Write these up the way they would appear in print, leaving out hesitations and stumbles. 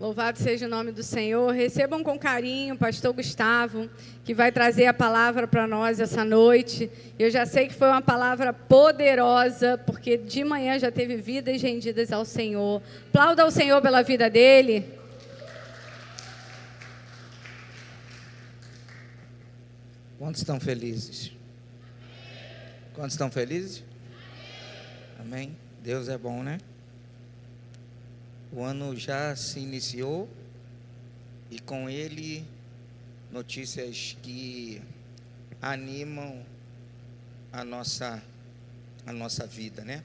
Louvado seja o nome do Senhor. Recebam com carinho o pastor Gustavo, que vai trazer a palavra para nós essa noite. Eu já sei que foi uma palavra poderosa, porque de manhã já teve vidas rendidas ao Senhor. Aplauda ao Senhor pela vida dele. Quantos estão felizes? Quantos estão felizes? Amém? Deus é bom, né? O ano já se iniciou e com ele notícias que animam a nossa vida, né?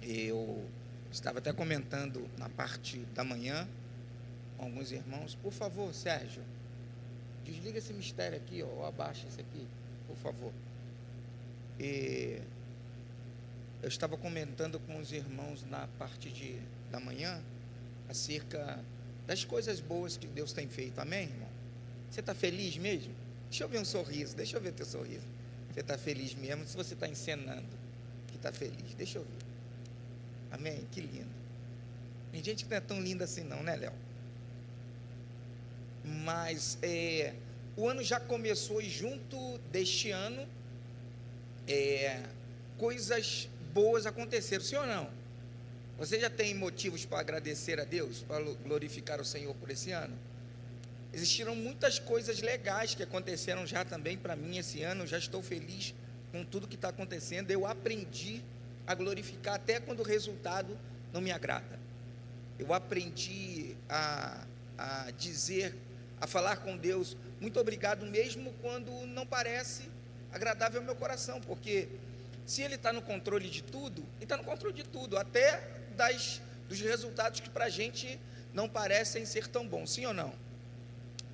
Eu estava até comentando na parte da manhã com alguns irmãos. Por favor, Sérgio, desliga esse mistério aqui, ou abaixa esse aqui, por favor. E eu estava comentando com os irmãos na parte da manhã acerca das coisas boas que Deus tem feito. Amém, irmão? Você está feliz mesmo? Deixa eu ver um sorriso, deixa eu ver teu sorriso. Você está feliz mesmo? Se você está encenando que está feliz, deixa eu ver. Amém? Que lindo. Tem gente que não é tão linda assim não, né, Léo? Mas o ano já começou e junto deste ano coisas boas aconteceram, sim ou não? Você já tem motivos para agradecer a Deus, para glorificar o Senhor por esse ano? Existiram muitas coisas legais que aconteceram já também para mim esse ano. Eu já estou feliz com tudo que está acontecendo. Eu aprendi a glorificar até quando o resultado não me agrada. Eu aprendi a dizer, a falar com Deus, muito obrigado, mesmo quando não parece agradável ao meu coração, porque se Ele está no controle de tudo, Ele está no controle de tudo, até dos resultados que para a gente não parecem ser tão bons, sim ou não?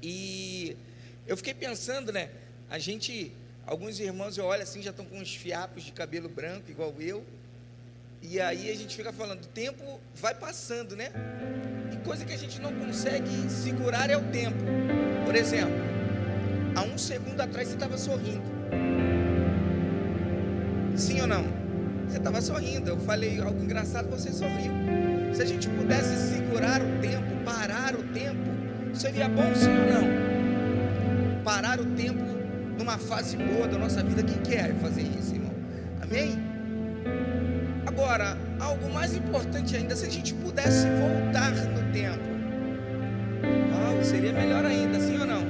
E eu fiquei pensando, né, alguns irmãos eu olho assim, já estão com uns fiapos de cabelo branco, igual eu, e aí a gente fica falando, o tempo vai passando, né, e coisa que a gente não consegue segurar é o tempo. Por exemplo, há um segundo atrás você estava sorrindo, sim ou não? Você estava sorrindo, eu falei algo engraçado, você sorriu. Se a gente pudesse segurar o tempo, parar o tempo, seria bom, sim ou não? Parar o tempo numa fase boa da nossa vida, quem quer fazer isso, irmão? Amém? Agora, algo mais importante ainda, se a gente pudesse voltar no tempo, seria melhor ainda, sim ou não?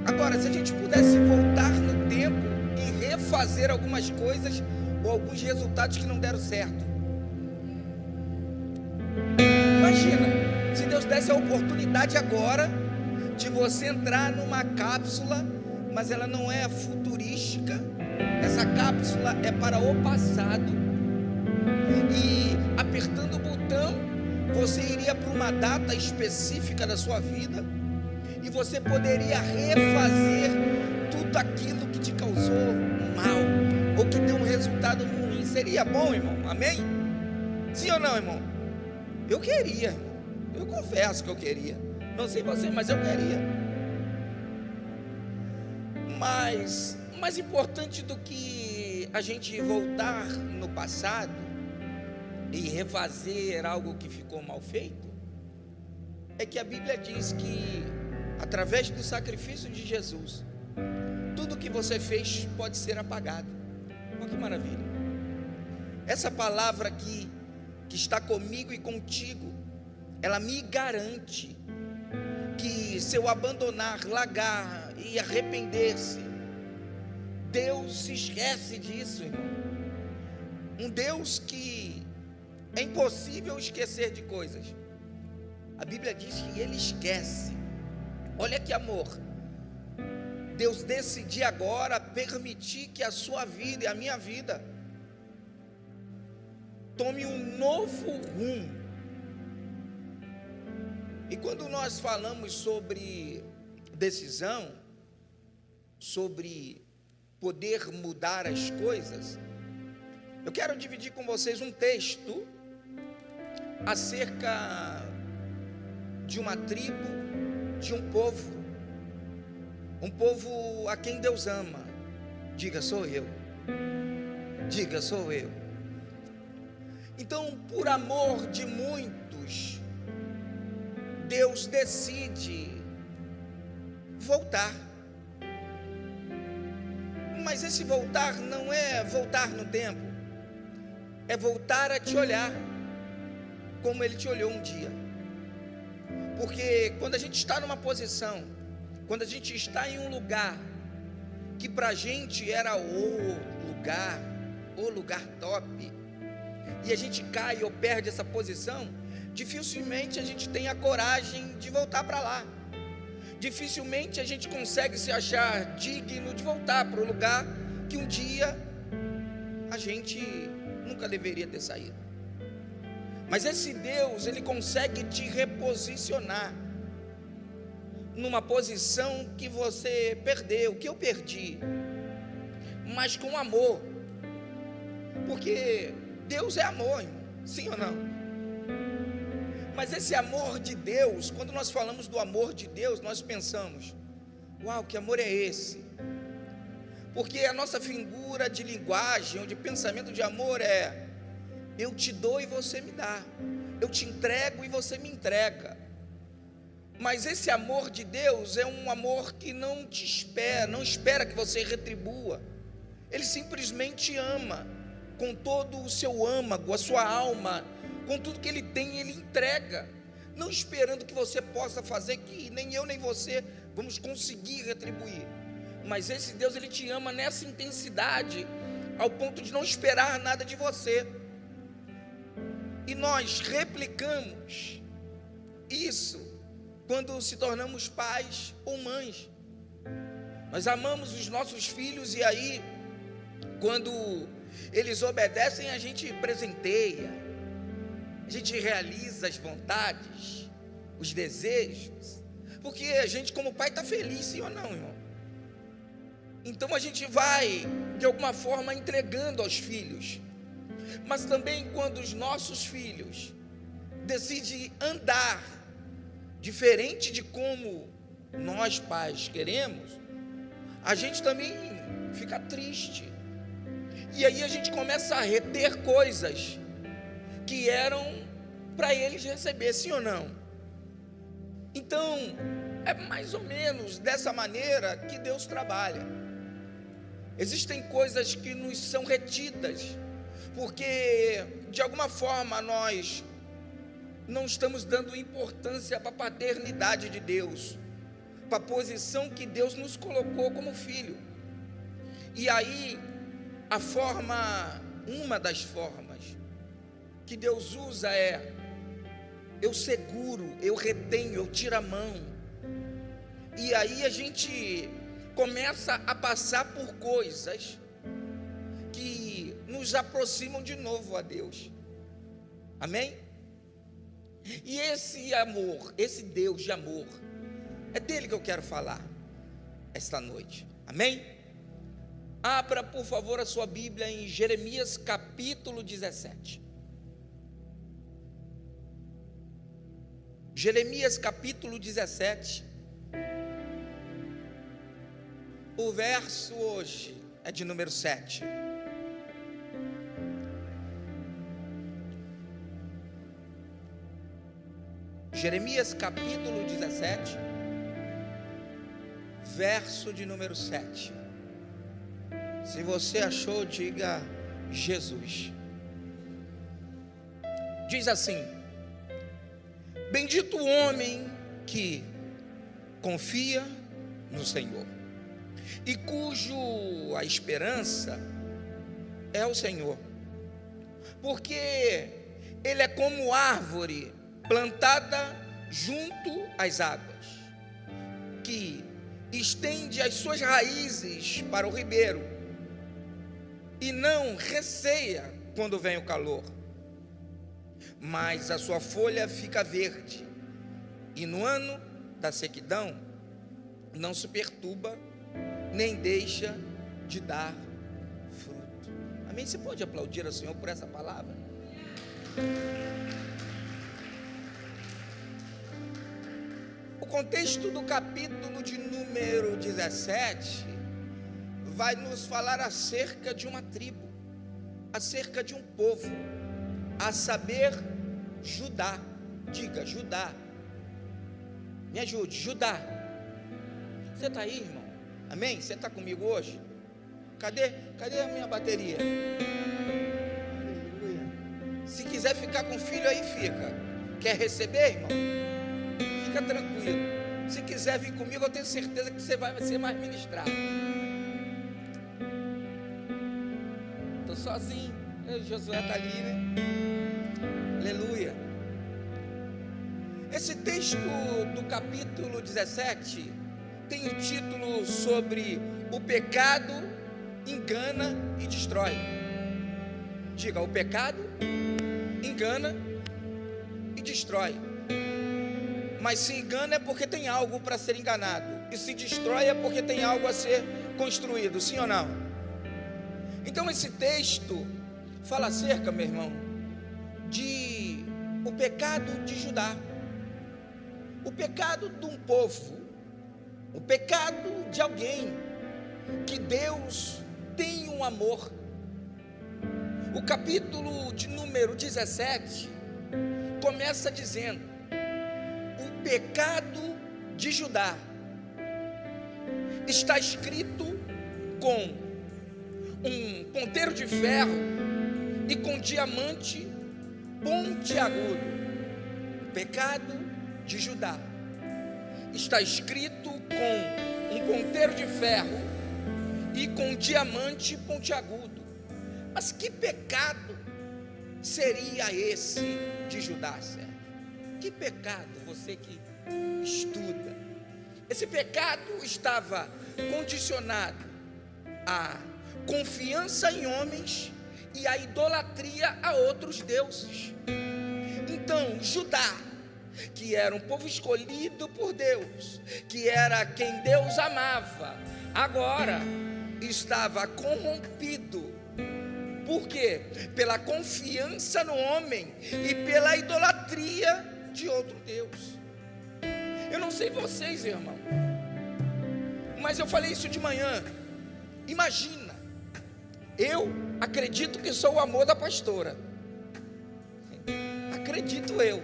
Agora, se a gente pudesse voltar no tempo e refazer algumas coisas ou alguns resultados que não deram certo, imagina, se Deus desse a oportunidade agora de você entrar numa cápsula, mas ela não é futurística, essa cápsula é para o passado, e apertando o botão, você iria para uma data específica da sua vida, e você poderia refazer tudo aquilo que te causou mal, ou que deu um resultado ruim. Seria bom, irmão? Amém? Sim ou não, irmão? Eu queria, irmão. Eu confesso que eu queria. Não sei você, mas eu queria. Mas mais importante do que a gente voltar no passado e refazer algo que ficou mal feito, é que a Bíblia diz que através do sacrifício de Jesus, tudo que você fez pode ser apagado. Olha que maravilha. Essa palavra aqui, que está comigo e contigo, ela me garante que se eu abandonar, largar e arrepender-se, Deus se esquece disso, irmão. Um Deus que é impossível esquecer de coisas. A Bíblia diz que Ele esquece. Olha que amor. Deus decidir agora permitir que a sua vida e a minha vida tome um novo rumo. E quando nós falamos sobre decisão, sobre poder mudar as coisas, eu quero dividir com vocês um texto acerca de uma tribo, de um povo a quem Deus ama. Diga, sou eu. Diga, sou eu. Então, por amor de muitos, Deus decide voltar. Mas esse voltar não é voltar no tempo, é voltar a te olhar como Ele te olhou um dia. Porque quando a gente está numa posição, quando a gente está em um lugar que para a gente era o lugar top, e a gente cai ou perde essa posição, dificilmente a gente tem a coragem de voltar para lá. Dificilmente a gente consegue se achar digno de voltar para o lugar que um dia a gente nunca deveria ter saído. Mas esse Deus, Ele consegue te reposicionar numa posição que você perdeu, que eu perdi, mas com amor. Porque Deus é amor, irmão, sim ou não? Mas esse amor de Deus, quando nós falamos do amor de Deus, nós pensamos: uau, que amor é esse? Porque a nossa figura de linguagem ou de pensamento de amor é: eu te dou e você me dá, eu te entrego e você me entrega. Mas esse amor de Deus é um amor que não te espera, não espera que você retribua. Ele simplesmente ama, com todo o seu âmago, a sua alma, com tudo que Ele tem, Ele entrega, não esperando que você possa fazer, que nem eu nem você vamos conseguir retribuir. Mas esse Deus, Ele te ama nessa intensidade, ao ponto de não esperar nada de você. E nós replicamos isso quando se tornamos pais ou mães. Nós amamos os nossos filhos e aí, quando eles obedecem, a gente presenteia, a gente realiza as vontades, os desejos, porque a gente como pai está feliz, sim ou não, irmão? Então a gente vai, de alguma forma, entregando aos filhos. Mas também quando os nossos filhos decidem andar diferente de como nós pais queremos, a gente também fica triste. E aí a gente começa a reter coisas que eram para eles receber, sim ou não? Então, é mais ou menos dessa maneira que Deus trabalha. Existem coisas que nos são retidas, porque de alguma forma nós não estamos dando importância para a paternidade de Deus, para a posição que Deus nos colocou como filho. E aí, uma das formas que Deus usa é: eu seguro, eu retenho, eu tiro a mão. E aí a gente começa a passar por coisas que nos aproximam de novo a Deus. Amém? E esse amor, esse Deus de amor, é dele que eu quero falar esta noite. Amém? Abra, por favor, a sua Bíblia em Jeremias capítulo 17. Jeremias capítulo 17. O verso hoje é de número 7. Jeremias capítulo 17, verso de número 7. Se você achou, diga Jesus. Diz assim: bendito o homem que confia no Senhor e cujo a esperança é o Senhor, porque ele é como árvore plantada junto às águas, que estende as suas raízes para o ribeiro e não receia quando vem o calor, mas a sua folha fica verde, e no ano da sequidão não se perturba, nem deixa de dar fruto. Amém? Você pode aplaudir ao Senhor por essa palavra? O contexto do capítulo de número 17 vai nos falar acerca de uma tribo, acerca de um povo, a saber, Judá. Diga, Judá. Me ajude, Judá. Você está aí, irmão? Amém? Você está comigo hoje? Cadê a minha bateria? Aleluia. Se quiser ficar com o filho aí, fica. Quer receber, irmão? Fica tranquilo. Se quiser vir comigo, eu tenho certeza que você vai ser mais ministrado. Estou sozinho. Josué está ali, né? Aleluia. Esse texto do capítulo 17 tem o título sobre o pecado engana e destrói. Diga, o pecado engana e destrói. Mas se engana é porque tem algo para ser enganado, e se destrói é porque tem algo a ser construído, sim ou não? Então esse texto fala acerca, meu irmão, de o pecado de Judá, o pecado de um povo, o pecado de alguém que Deus tem um amor. O capítulo de número 17 começa dizendo: o pecado de Judá. Está escrito com um ponteiro de ferro e com diamante pontiagudo. O pecado de Judá. Está escrito com um ponteiro de ferro e com diamante pontiagudo. Mas que pecado seria esse de Judá, Sérgio? Que pecado, você que estuda? Esse pecado estava condicionado à confiança em homens e à idolatria a outros deuses. Então, Judá, que era um povo escolhido por Deus, que era quem Deus amava, agora estava corrompido. Por quê? Pela confiança no homem e pela idolatria de outro Deus. Eu não sei vocês, irmão, mas eu falei isso de manhã. Imagina, eu acredito que sou o amor da pastora. Acredito eu.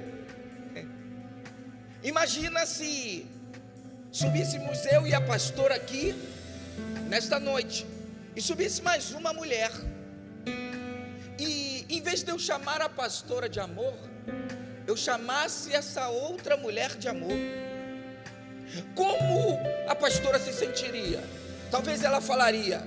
Imagina se subíssemos eu e a pastora aqui nesta noite, e subisse mais uma mulher, e em vez de eu chamar a pastora de amor, eu chamasse essa outra mulher de amor. Como a pastora se sentiria? Talvez ela falaria: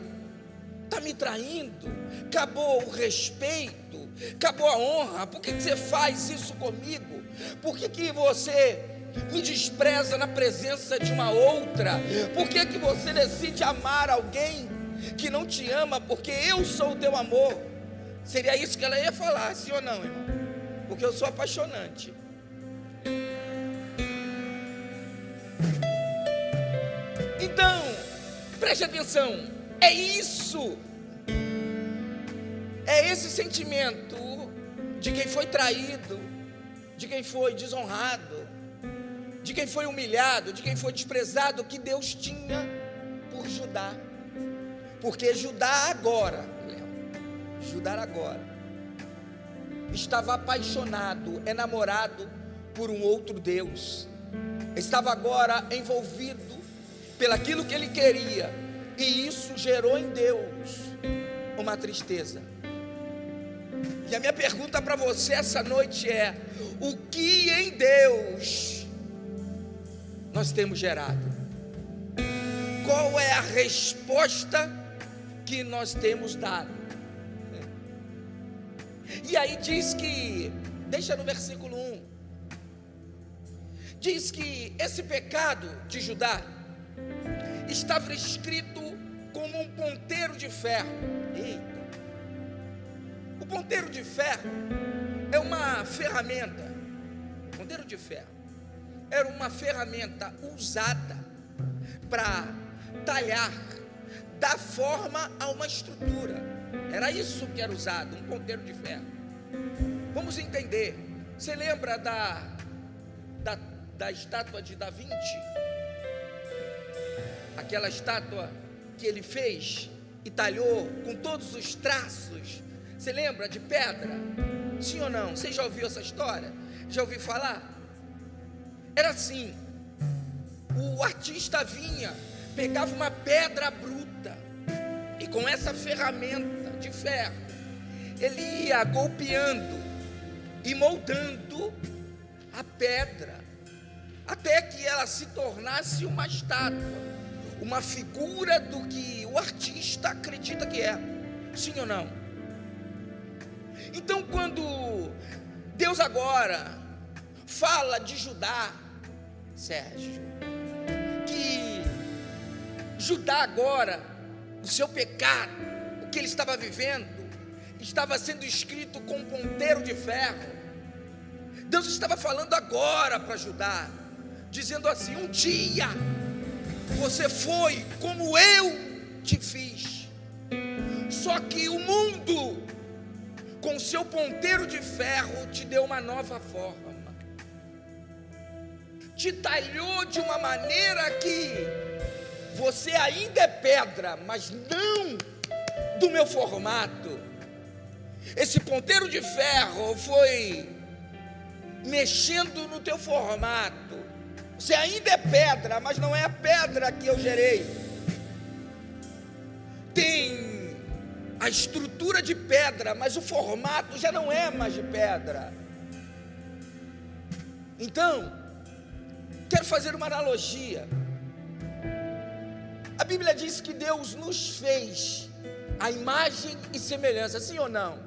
está me traindo, acabou o respeito, acabou a honra, por que você faz isso comigo? Por que você me despreza na presença de uma outra? Por que você decide amar alguém que não te ama, porque eu sou o teu amor? Seria isso que ela ia falar, sim ou não, irmão? Porque eu sou apaixonante. Então, preste atenção, é isso, é esse sentimento de quem foi traído, de quem foi desonrado, de quem foi humilhado, de quem foi desprezado, que Deus tinha por Judá. Porque Judá agora estava apaixonado, enamorado por um outro Deus, estava agora envolvido pelaquilo que ele queria, e isso gerou em Deus uma tristeza. E a minha pergunta para você essa noite é: o que em Deus nós temos gerado? Qual é a resposta que nós temos dado? E aí diz que, deixa no versículo 1, diz que esse pecado de Judá estava escrito como um ponteiro de ferro. Eita! O ponteiro de ferro é uma ferramenta. O ponteiro de ferro era uma ferramenta usada para talhar, dar forma a uma estrutura. Era isso que era usado, um ponteiro de ferro. Vamos entender. Você lembra da estátua de Da Vinci? Aquela estátua que ele fez e talhou com todos os traços. Você lembra, de pedra? Sim ou não? Você já ouviu essa história? Já ouviu falar? Era assim: o artista vinha, pegava uma pedra bruta, e com essa ferramenta de ferro, ele ia golpeando e moldando a pedra, até que ela se tornasse uma estátua, uma figura do que o artista acredita que é. Sim ou não? Então, quando Deus agora fala de Judá, Sérgio, que Judá agora, o seu pecado, o que ele estava vivendo, estava sendo escrito com um ponteiro de ferro. Deus estava falando agora para Judá, dizendo assim: um dia você foi como eu te fiz, só que o mundo, com o seu ponteiro de ferro, te deu uma nova forma, te talhou de uma maneira que você ainda é pedra, mas não do meu formato. Esse ponteiro de ferro foi mexendo no teu formato. Você ainda é pedra, mas não é a pedra que eu gerei. Tem a estrutura de pedra, mas o formato já não é mais de pedra. Então, quero fazer uma analogia. A Bíblia diz que Deus nos fez a imagem e semelhança, sim ou não?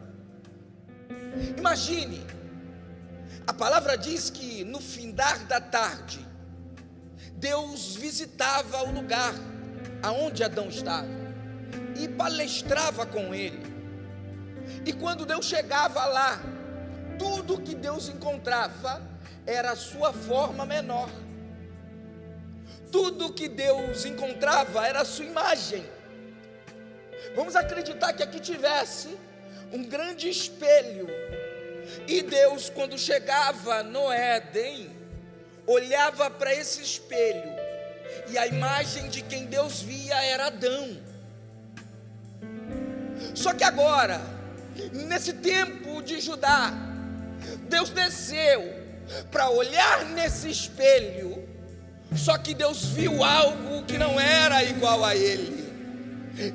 Imagine, a palavra diz que no findar da tarde, Deus visitava o lugar aonde Adão estava e palestrava com ele. E quando Deus chegava lá, tudo que Deus encontrava era a sua forma menor. Tudo que Deus encontrava era a sua imagem. Vamos acreditar que aqui tivesse um grande espelho, e Deus, quando chegava no Éden, olhava para esse espelho, e a imagem de quem Deus via era Adão. Só que agora, nesse tempo de Judá, Deus desceu para olhar nesse espelho, só que Deus viu algo que não era igual a ele.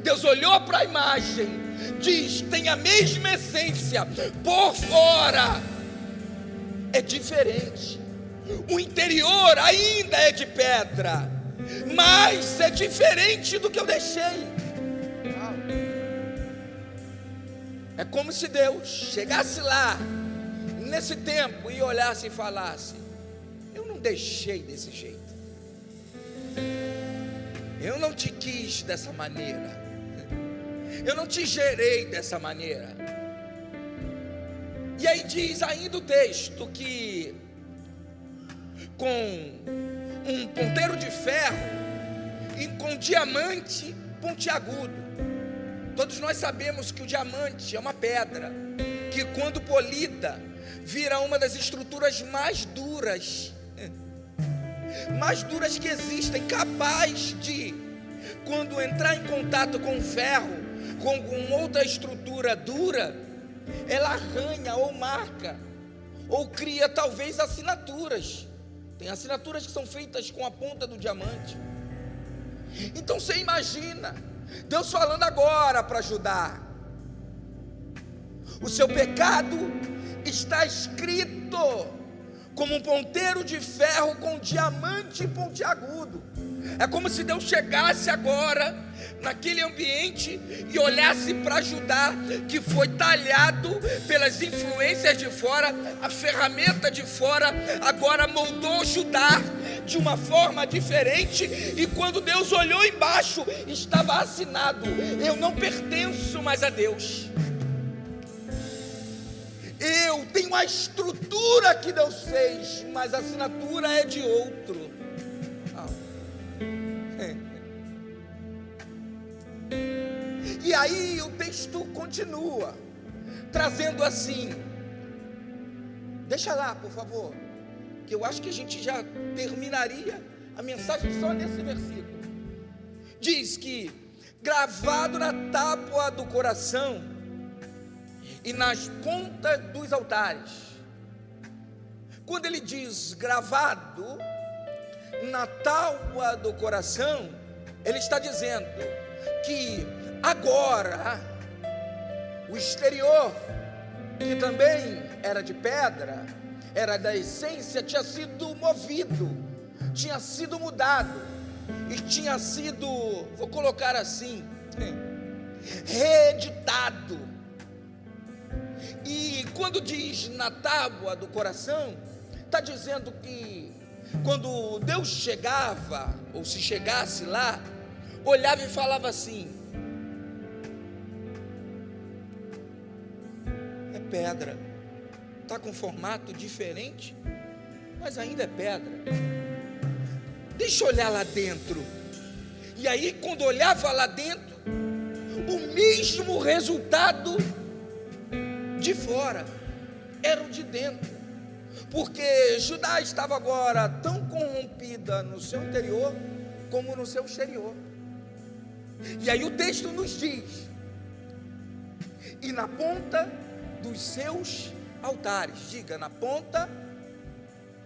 Deus olhou para a imagem, diz: tem a mesma essência, por fora é diferente, o interior ainda é de pedra, mas é diferente do que eu deixei. É como se Deus chegasse lá nesse tempo e olhasse e falasse: eu não deixei desse jeito, eu não te quis dessa maneira, eu não te gerei dessa maneira. E aí diz ainda o texto que com um ponteiro de ferro e com diamante pontiagudo. Todos nós sabemos que o diamante é uma pedra que, quando polida, vira uma das estruturas mais duras que existem, capaz de, quando entrar em contato com ferro, com outra estrutura dura, ela arranha ou marca, ou cria talvez assinaturas. Tem assinaturas que são feitas com a ponta do diamante. Então você imagina Deus falando agora para Judá: o seu pecado está escrito como um ponteiro de ferro com diamante pontiagudo. É como se Deus chegasse agora naquele ambiente e olhasse para Judá, que foi talhado pelas influências de fora, a ferramenta de fora agora moldou Judá de uma forma diferente, e quando Deus olhou embaixo, estava assinado: eu não pertenço mais a Deus, eu tenho a estrutura que Deus fez, mas a assinatura é de outro. E aí o texto continua trazendo assim, deixa lá por favor, que eu acho que a gente já terminaria a mensagem só nesse versículo. Diz que gravado na tábua do coração e nas pontas dos altares. Quando ele diz gravado, na tábua do coração, ele está dizendo que agora o exterior, que também era de pedra, era da essência, tinha sido movido, tinha sido mudado, e tinha sido, vou colocar assim, reeditado. E quando diz na tábua do coração, está dizendo que quando Deus chegava, ou se chegasse lá, olhava e falava assim: é pedra, está com formato diferente, mas ainda é pedra, deixa eu olhar lá dentro. E aí quando olhava lá dentro, o mesmo resultado de fora era o de dentro, porque Judá estava agora tão corrompida no seu interior como no seu exterior. E aí o texto nos diz: e na ponta dos seus altares, diga, na ponta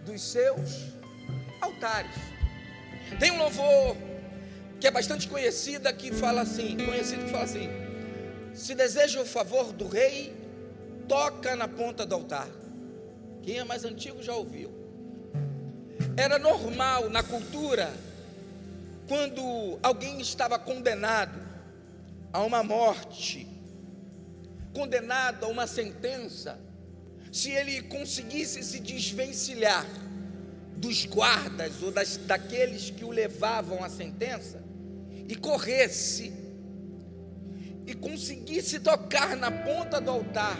dos seus altares. Tem um louvor que é bastante conhecido que fala assim: se deseja o favor do rei, toca na ponta do altar. Quem é mais antigo já ouviu. Era normal na cultura, quando alguém estava condenado a uma morte, condenado a uma sentença, se ele conseguisse se desvencilhar dos guardas ou daqueles que o levavam à sentença, e corresse e conseguisse tocar na ponta do altar,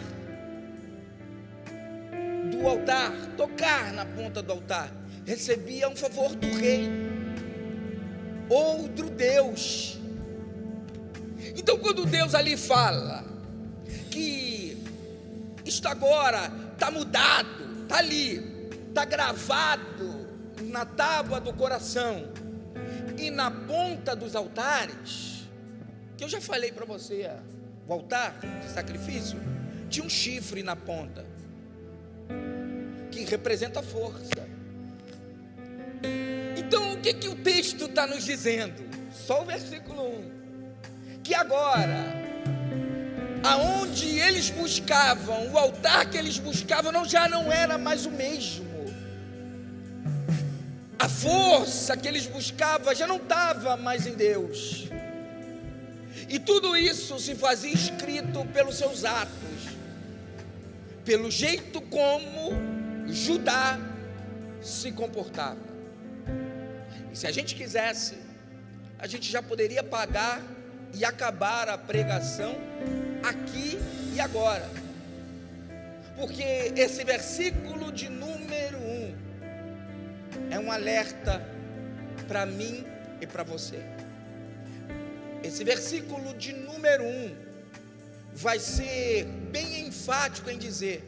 tocar na ponta do altar, recebia um favor do rei, outro Deus. Então quando Deus ali fala que isto agora está mudado, está ali, está gravado na tábua do coração e na ponta dos altares, que eu já falei para você, o altar de sacrifício tinha um chifre na ponta, que representa a força. Então o que o texto está nos dizendo? Só o versículo 1, que agora, aonde eles buscavam, o altar que eles buscavam já não era mais o mesmo, a força que eles buscavam já não estava mais em Deus, e tudo isso se fazia escrito pelos seus atos, pelo jeito como Judá se comportava. E se a gente quisesse, a gente já poderia pagar e acabar a pregação aqui e agora, porque esse versículo de número 1 é um alerta para mim e para você. Esse versículo de número 1 vai ser bem enfático em dizer: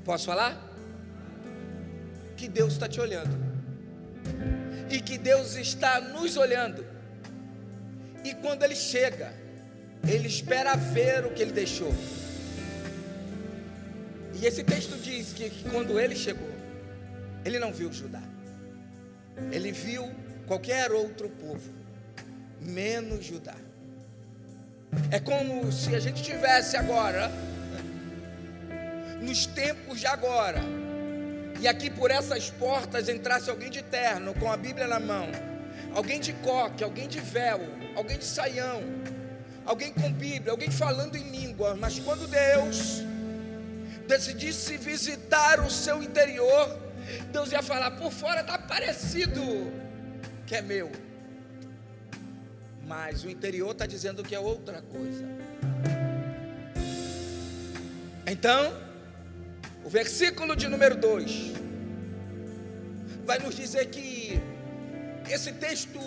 posso falar? Que Deus está te olhando, e que Deus está nos olhando, e quando Ele chega, Ele espera ver o que Ele deixou. E esse texto diz que quando Ele chegou, Ele não viu Judá, Ele viu qualquer outro povo, menos Judá. É como se a gente tivesse agora, nos tempos de agora, e aqui por essas portas entrasse alguém de terno, com a Bíblia na mão, alguém de coque, alguém de véu, alguém de saião, alguém com Bíblia, alguém falando em língua. Mas quando Deus decidisse visitar o seu interior, Deus ia falar: por fora está parecido que é meu, mas o interior está dizendo que é outra coisa. Então o versículo de número 2 vai nos dizer que esse texto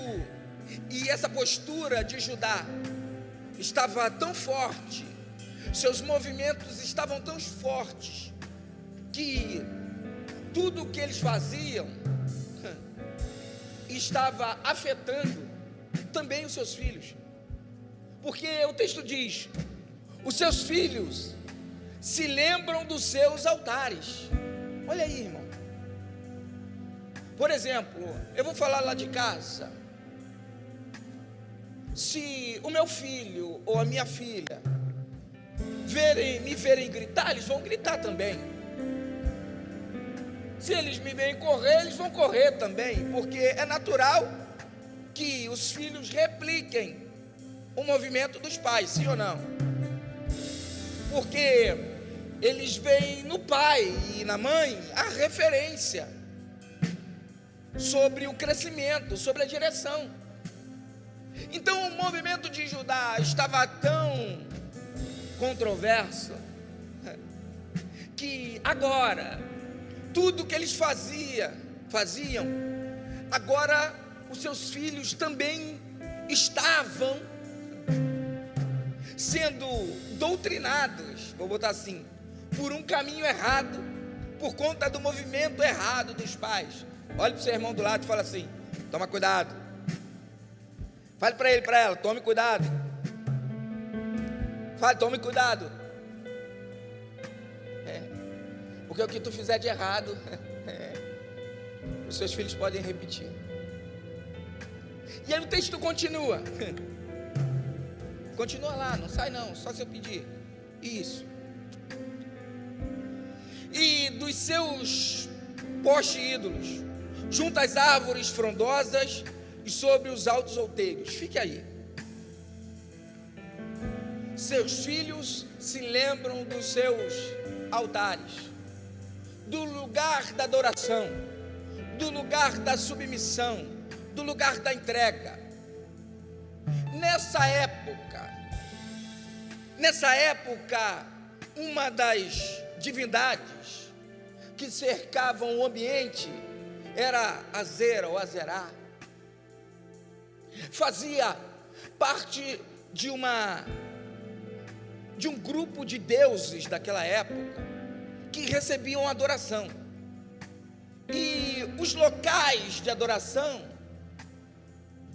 e essa postura de Judá estava tão forte, seus movimentos estavam tão fortes, que tudo o que eles faziam estava afetando também os seus filhos, porque o texto diz: os seus filhos se lembram dos seus altares. Olha aí, irmão, Por exemplo, eu vou falar lá de casa. Se o meu filho ou a minha filha me verem gritar, eles vão gritar também. Se eles me verem correr, eles vão correr também, porque é natural que os filhos repliquem o movimento dos pais, sim ou não? Porque eles veem no pai e na mãe a referência sobre o crescimento, sobre a direção. Então o movimento de Judá estava tão controverso que agora tudo que eles faziam, agora os seus filhos também estavam sendo doutrinados, vou botar assim, por um caminho errado, por conta do movimento errado dos pais. Olha para o seu irmão do lado e fala assim: toma cuidado. Fale para ele, para ela: tome cuidado. Fale: tome cuidado. Porque o que tu fizer de errado, os seus filhos podem repetir. E aí o texto continua. Continua lá, não sai não, só se eu pedir. Isso. E dos seus postes ídolos, junto às árvores frondosas e sobre os altos outeiros. Fique aí. Seus filhos se lembram dos seus altares, do lugar da adoração, do lugar da submissão, do lugar da entrega. Nessa época, uma das divindades que cercavam o ambiente era Azera ou Azerá. Fazia parte de um grupo de deuses daquela época que recebiam adoração. E os locais de adoração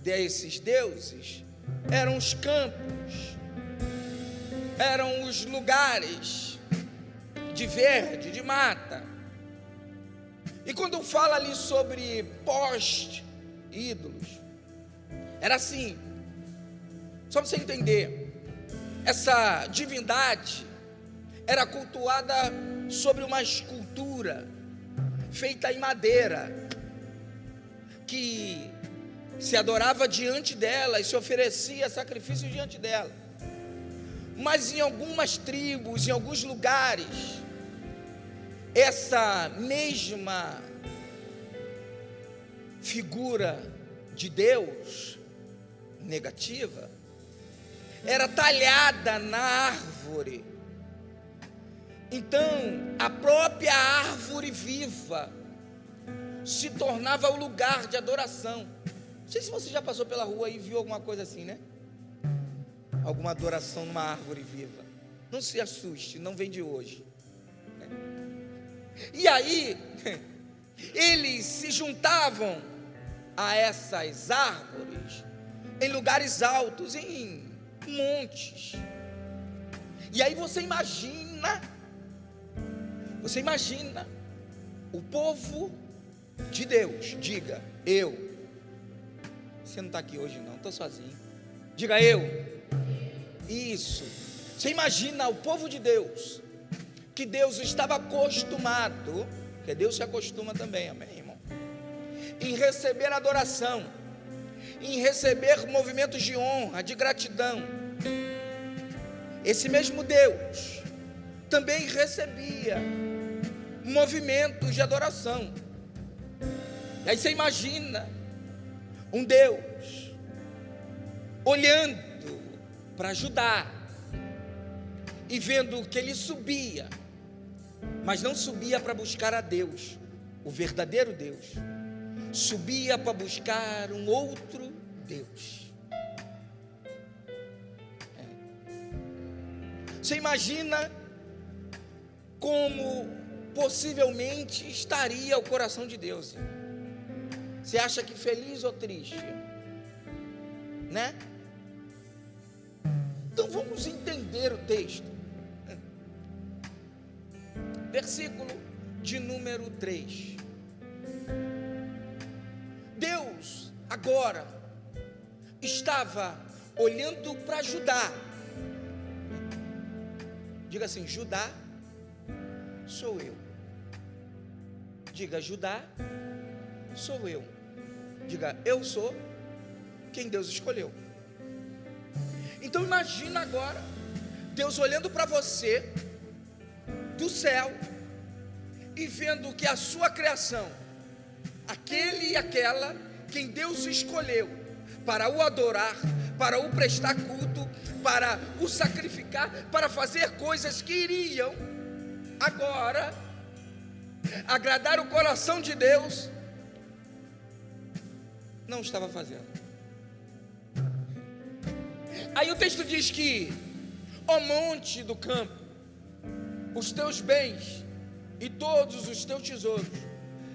desses deuses eram os campos, eram os lugares de verde, de mata. E quando fala ali sobre pós-ídolos, era assim, só para você entender, essa divindade era cultuada sobre uma escultura feita em madeira, que se adorava diante dela e se oferecia sacrifício diante dela. Mas em algumas tribos, em alguns lugares, essa mesma figura de Deus negativa era talhada na árvore. Então a própria árvore viva se tornava o lugar de adoração. Não sei se você já passou pela rua e viu alguma coisa assim, né? Alguma adoração numa árvore viva. Não se assuste, não vem de hoje. E aí eles se juntavam a essas árvores em lugares altos, em montes. E aí você imagina o povo de Deus. Diga: eu. Você não está aqui hoje não, estou sozinho. Diga: eu. Isso. Você imagina o povo de Deus, que Deus estava acostumado, porque Deus se acostuma também, amém, irmão? Em receber adoração, em receber movimentos de honra, de gratidão. Esse mesmo Deus também recebia movimentos de adoração. E aí você imagina um Deus olhando para Judá e vendo que ele subia, mas não subia para buscar a Deus, o verdadeiro Deus, subia para buscar um outro Deus. Você imagina como possivelmente estaria o coração de Deus? Você acha que feliz ou triste? Né? Então vamos entender o texto. Versículo de número 3. agora estava olhando para Judá. Diga assim: Judá sou eu. Diga: Judá sou eu. Diga: eu sou quem Deus escolheu. Então imagina agora Deus olhando para você do céu e vendo que a sua criação, aquele e aquela quem Deus escolheu para o adorar, para o prestar culto, para o sacrificar, para fazer coisas que iriam agora agradar o coração de Deus, não estava fazendo. Aí o texto diz que: ó monte do campo, os teus bens e todos os teus tesouros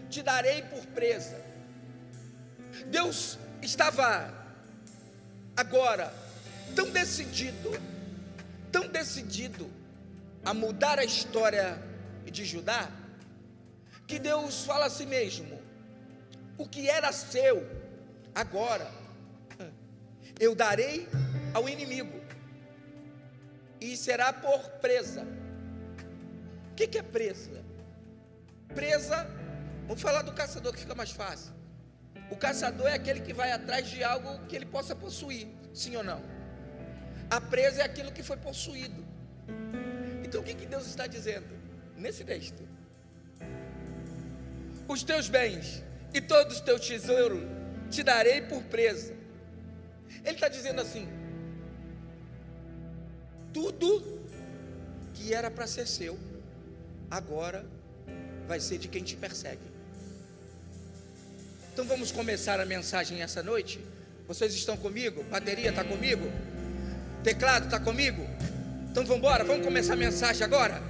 te darei por presa. Deus estava agora tão decidido a mudar a história de Judá, que Deus fala a si mesmo: o que era seu, agora eu darei ao inimigo, e será por presa. O que é presa? Presa, vamos falar do caçador que fica mais fácil. O caçador é aquele que vai atrás de algo que ele possa possuir, sim ou não? A presa é aquilo que foi possuído. Então o que Deus está dizendo nesse texto? Os teus bens e todos os teus tesouros te darei por presa. Ele está dizendo assim: tudo que era para ser seu, agora vai ser de quem te persegue. Então vamos começar a mensagem essa noite. Vocês estão comigo? Bateria está comigo? Teclado está comigo? Então vamos embora, vamos começar a mensagem agora.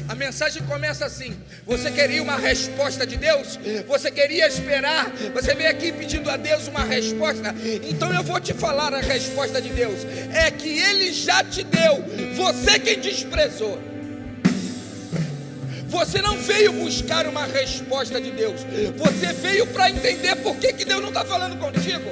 A mensagem começa assim: você queria uma resposta de Deus? Você queria esperar? Você veio aqui pedindo a Deus uma resposta? Então eu vou te falar a resposta de Deus: é que Ele já te deu. Você quem desprezou. Você não veio buscar uma resposta de Deus, você veio para entender por que Deus não está falando contigo.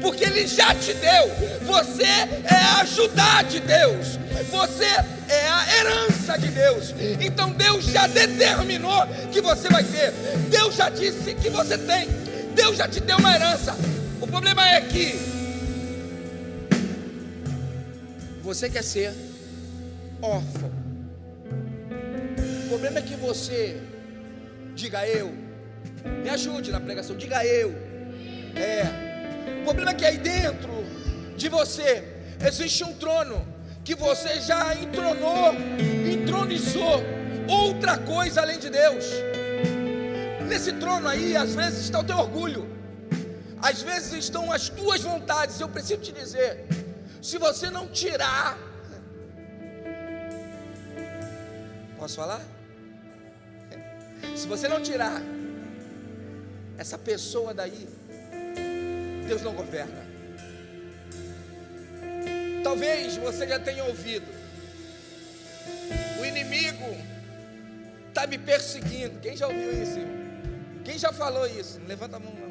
Porque Ele já te deu. Você é a Judá de Deus, você é a herança de Deus. Então Deus já determinou que você vai ter. Deus já disse que você tem. Deus já te deu uma herança. O problema é que você quer ser órfão. O problema é que você diga eu. Me ajude na pregação, diga eu. O problema é que aí dentro de você existe um trono que você já entronizou outra coisa além de Deus. Nesse trono aí, às vezes está o teu orgulho, às vezes estão as tuas vontades. Eu preciso te dizer, se você não tirar, posso falar? Se você não tirar essa pessoa daí, Deus não governa. Talvez você já tenha ouvido: o inimigo está me perseguindo. Quem já ouviu isso, irmão? Quem já falou isso? Não levanta a mão não.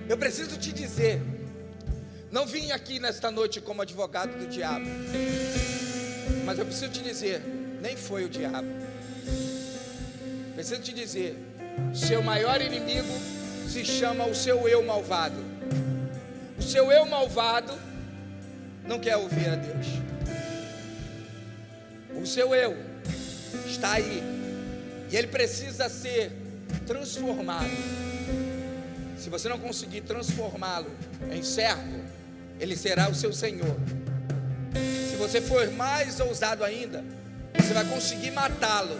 Eu preciso te dizer, não vim aqui nesta noite como advogado do diabo, mas eu preciso te dizer, nem foi o diabo. Preciso te dizer, seu maior inimigo se chama o seu eu malvado. O seu eu malvado não quer ouvir a Deus. O seu eu está aí e ele precisa ser transformado. Se você não conseguir transformá-lo em servo, ele será o seu senhor. Se você for mais ousado ainda, você vai conseguir matá-lo.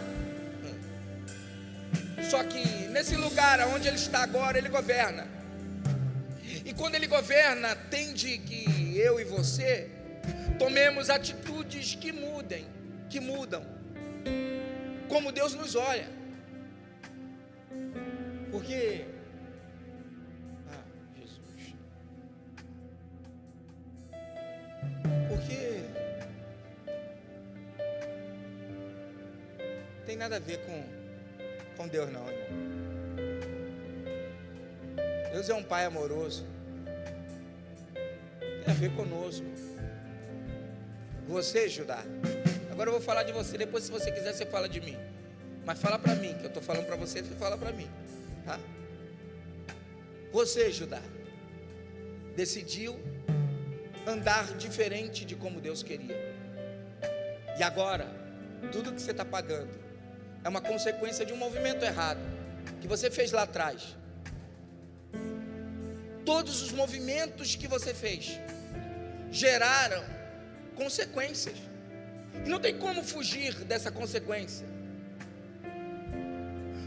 Só que nesse lugar onde ele está agora, ele governa. E quando ele governa, tende que eu e você tomemos atitudes que mudam como Deus nos olha. Porque Jesus. Porque tem nada a ver com Deus não, irmão. Deus é um Pai amoroso. Tem a ver conosco. Você, Judá. Agora eu vou falar de você. Depois, se você quiser, você fala de mim. Mas fala para mim, que eu estou falando para você, você fala para mim, tá? Você, Judá, decidiu andar diferente de como Deus queria. E agora, tudo que você está pagando é uma consequência de um movimento errado que você fez lá atrás. Todos os movimentos que você fez geraram consequências. E não tem como fugir dessa consequência.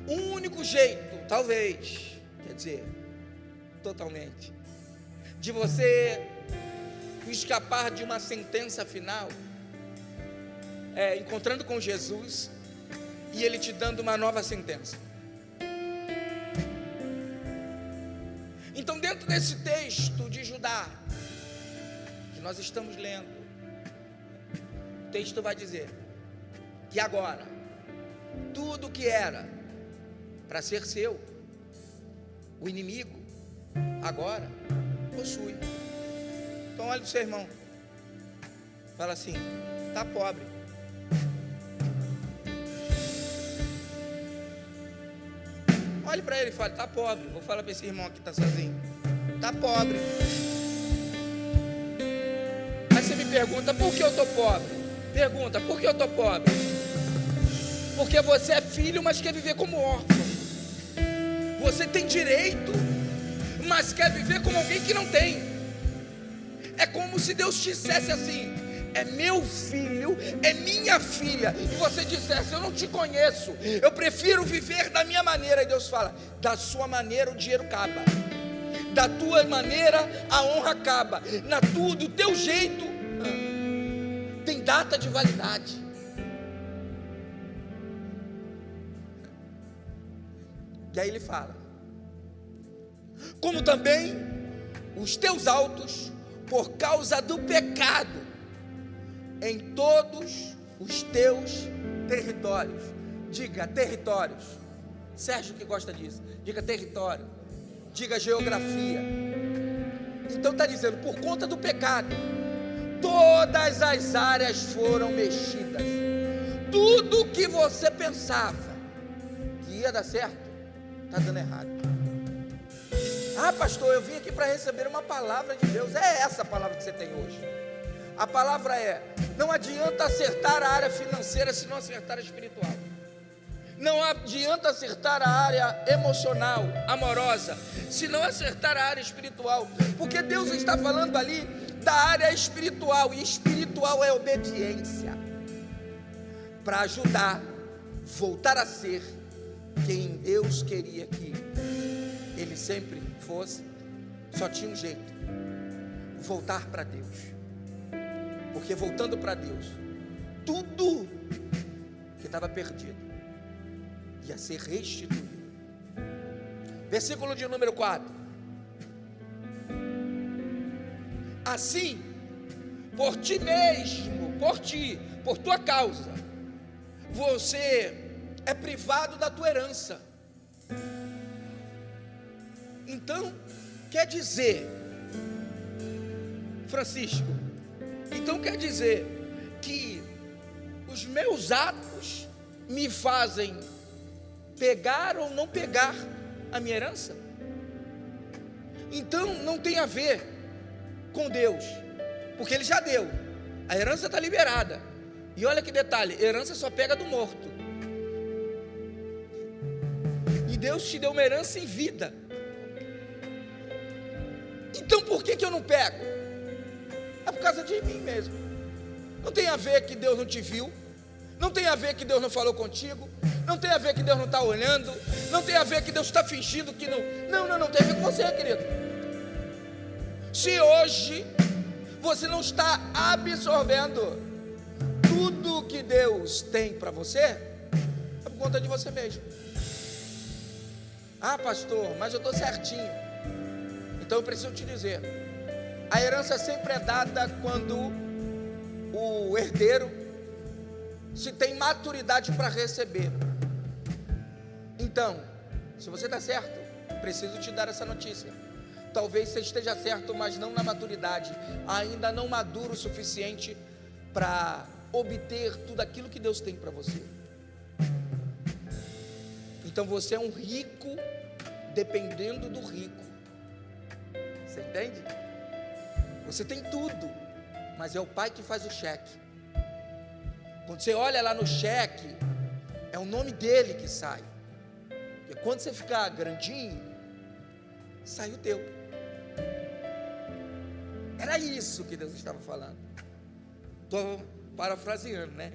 Um único jeito, talvez, quer dizer, totalmente, de você escapar de uma sentença final é encontrando com Jesus e Ele te dando uma nova sentença. Então, dentro desse texto de Judá que nós estamos lendo, o texto vai dizer que agora tudo que era para ser seu, o inimigo agora possui. Então olha para o seu irmão, fala assim: está pobre. Olhe para ele e fale: está pobre. Vou falar para esse irmão aqui que está sozinho: está pobre. Aí você me pergunta: por que eu estou pobre? Pergunta: por que eu estou pobre? Porque você é filho, mas quer viver como órfão. Você tem direito, mas quer viver como alguém que não tem. É como se Deus dissesse assim: é meu filho, é minha filha, e você dissesse: eu não te conheço, eu prefiro viver da minha maneira. E Deus fala: da sua maneira o dinheiro acaba, da tua maneira a honra acaba, do teu jeito tem data de validade. E aí ele fala: como também os teus autos, por causa do pecado, em todos os teus territórios. Diga territórios. Sérgio que gosta disso. Diga território. Diga geografia. Então está dizendo: por conta do pecado, todas as áreas foram mexidas. Tudo que você pensava que ia dar certo, está dando errado. Ah, pastor, eu vim aqui para receber uma palavra de Deus. É essa a palavra que você tem hoje. A palavra é: não adianta acertar a área financeira se não acertar a espiritual. Não adianta acertar a área emocional, amorosa, se não acertar a área espiritual. Porque Deus está falando ali da área espiritual, e espiritual é obediência, para ajudar, voltar a ser quem Deus queria que ele sempre fosse. Só tinha um jeito: voltar para Deus. Porque voltando para Deus, tudo que estava perdido ia ser restituído. Versículo de número 4: assim, por ti mesmo, por ti, por tua causa, você é privado da tua herança. Então, quer dizer, Francisco, então quer dizer que os meus atos me fazem pegar ou não pegar a minha herança? Então não tem a ver com Deus, porque Ele já deu, a herança está liberada. E olha que detalhe: herança só pega do morto. E Deus te deu uma herança em vida. Então por que eu não pego? É por causa de mim mesmo. Não tem a ver que Deus não te viu, não tem a ver que Deus não falou contigo, não tem a ver que Deus não está olhando, não tem a ver que Deus está fingindo que não. Não tem a ver com você, querido. Se hoje você não está absorvendo tudo que Deus tem para você, é por conta de você mesmo. Ah, pastor, mas eu estou certinho. Então eu preciso te dizer: a herança sempre é dada quando o herdeiro se tem maturidade para receber. Então, se você está certo, preciso te dar essa notícia. Talvez você esteja certo, mas não na maturidade, ainda não maduro o suficiente para obter tudo aquilo que Deus tem para você. Então você é um rico dependendo do rico. Você entende? Você tem tudo, mas é o pai que faz o cheque. Quando você olha lá no cheque, é o nome dele que sai. Porque quando você ficar grandinho, sai o teu. Era isso que Deus estava falando. Estou parafraseando, né?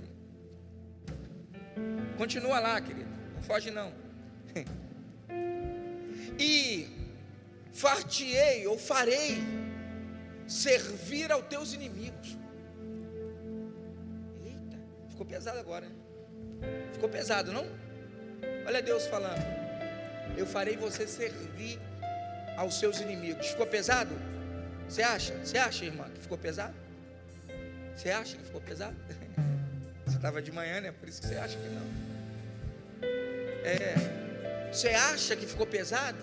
Continua lá, querido. Não foge não. E far-te-ei ou farei servir aos teus inimigos. Eita, ficou pesado agora, né? Ficou pesado, não? Olha Deus falando: eu farei você servir aos seus inimigos. Ficou pesado? Você acha? Você acha, irmã, que ficou pesado? Você acha que ficou pesado? Você estava de manhã, né? Por isso que você acha que não. Você acha que ficou pesado?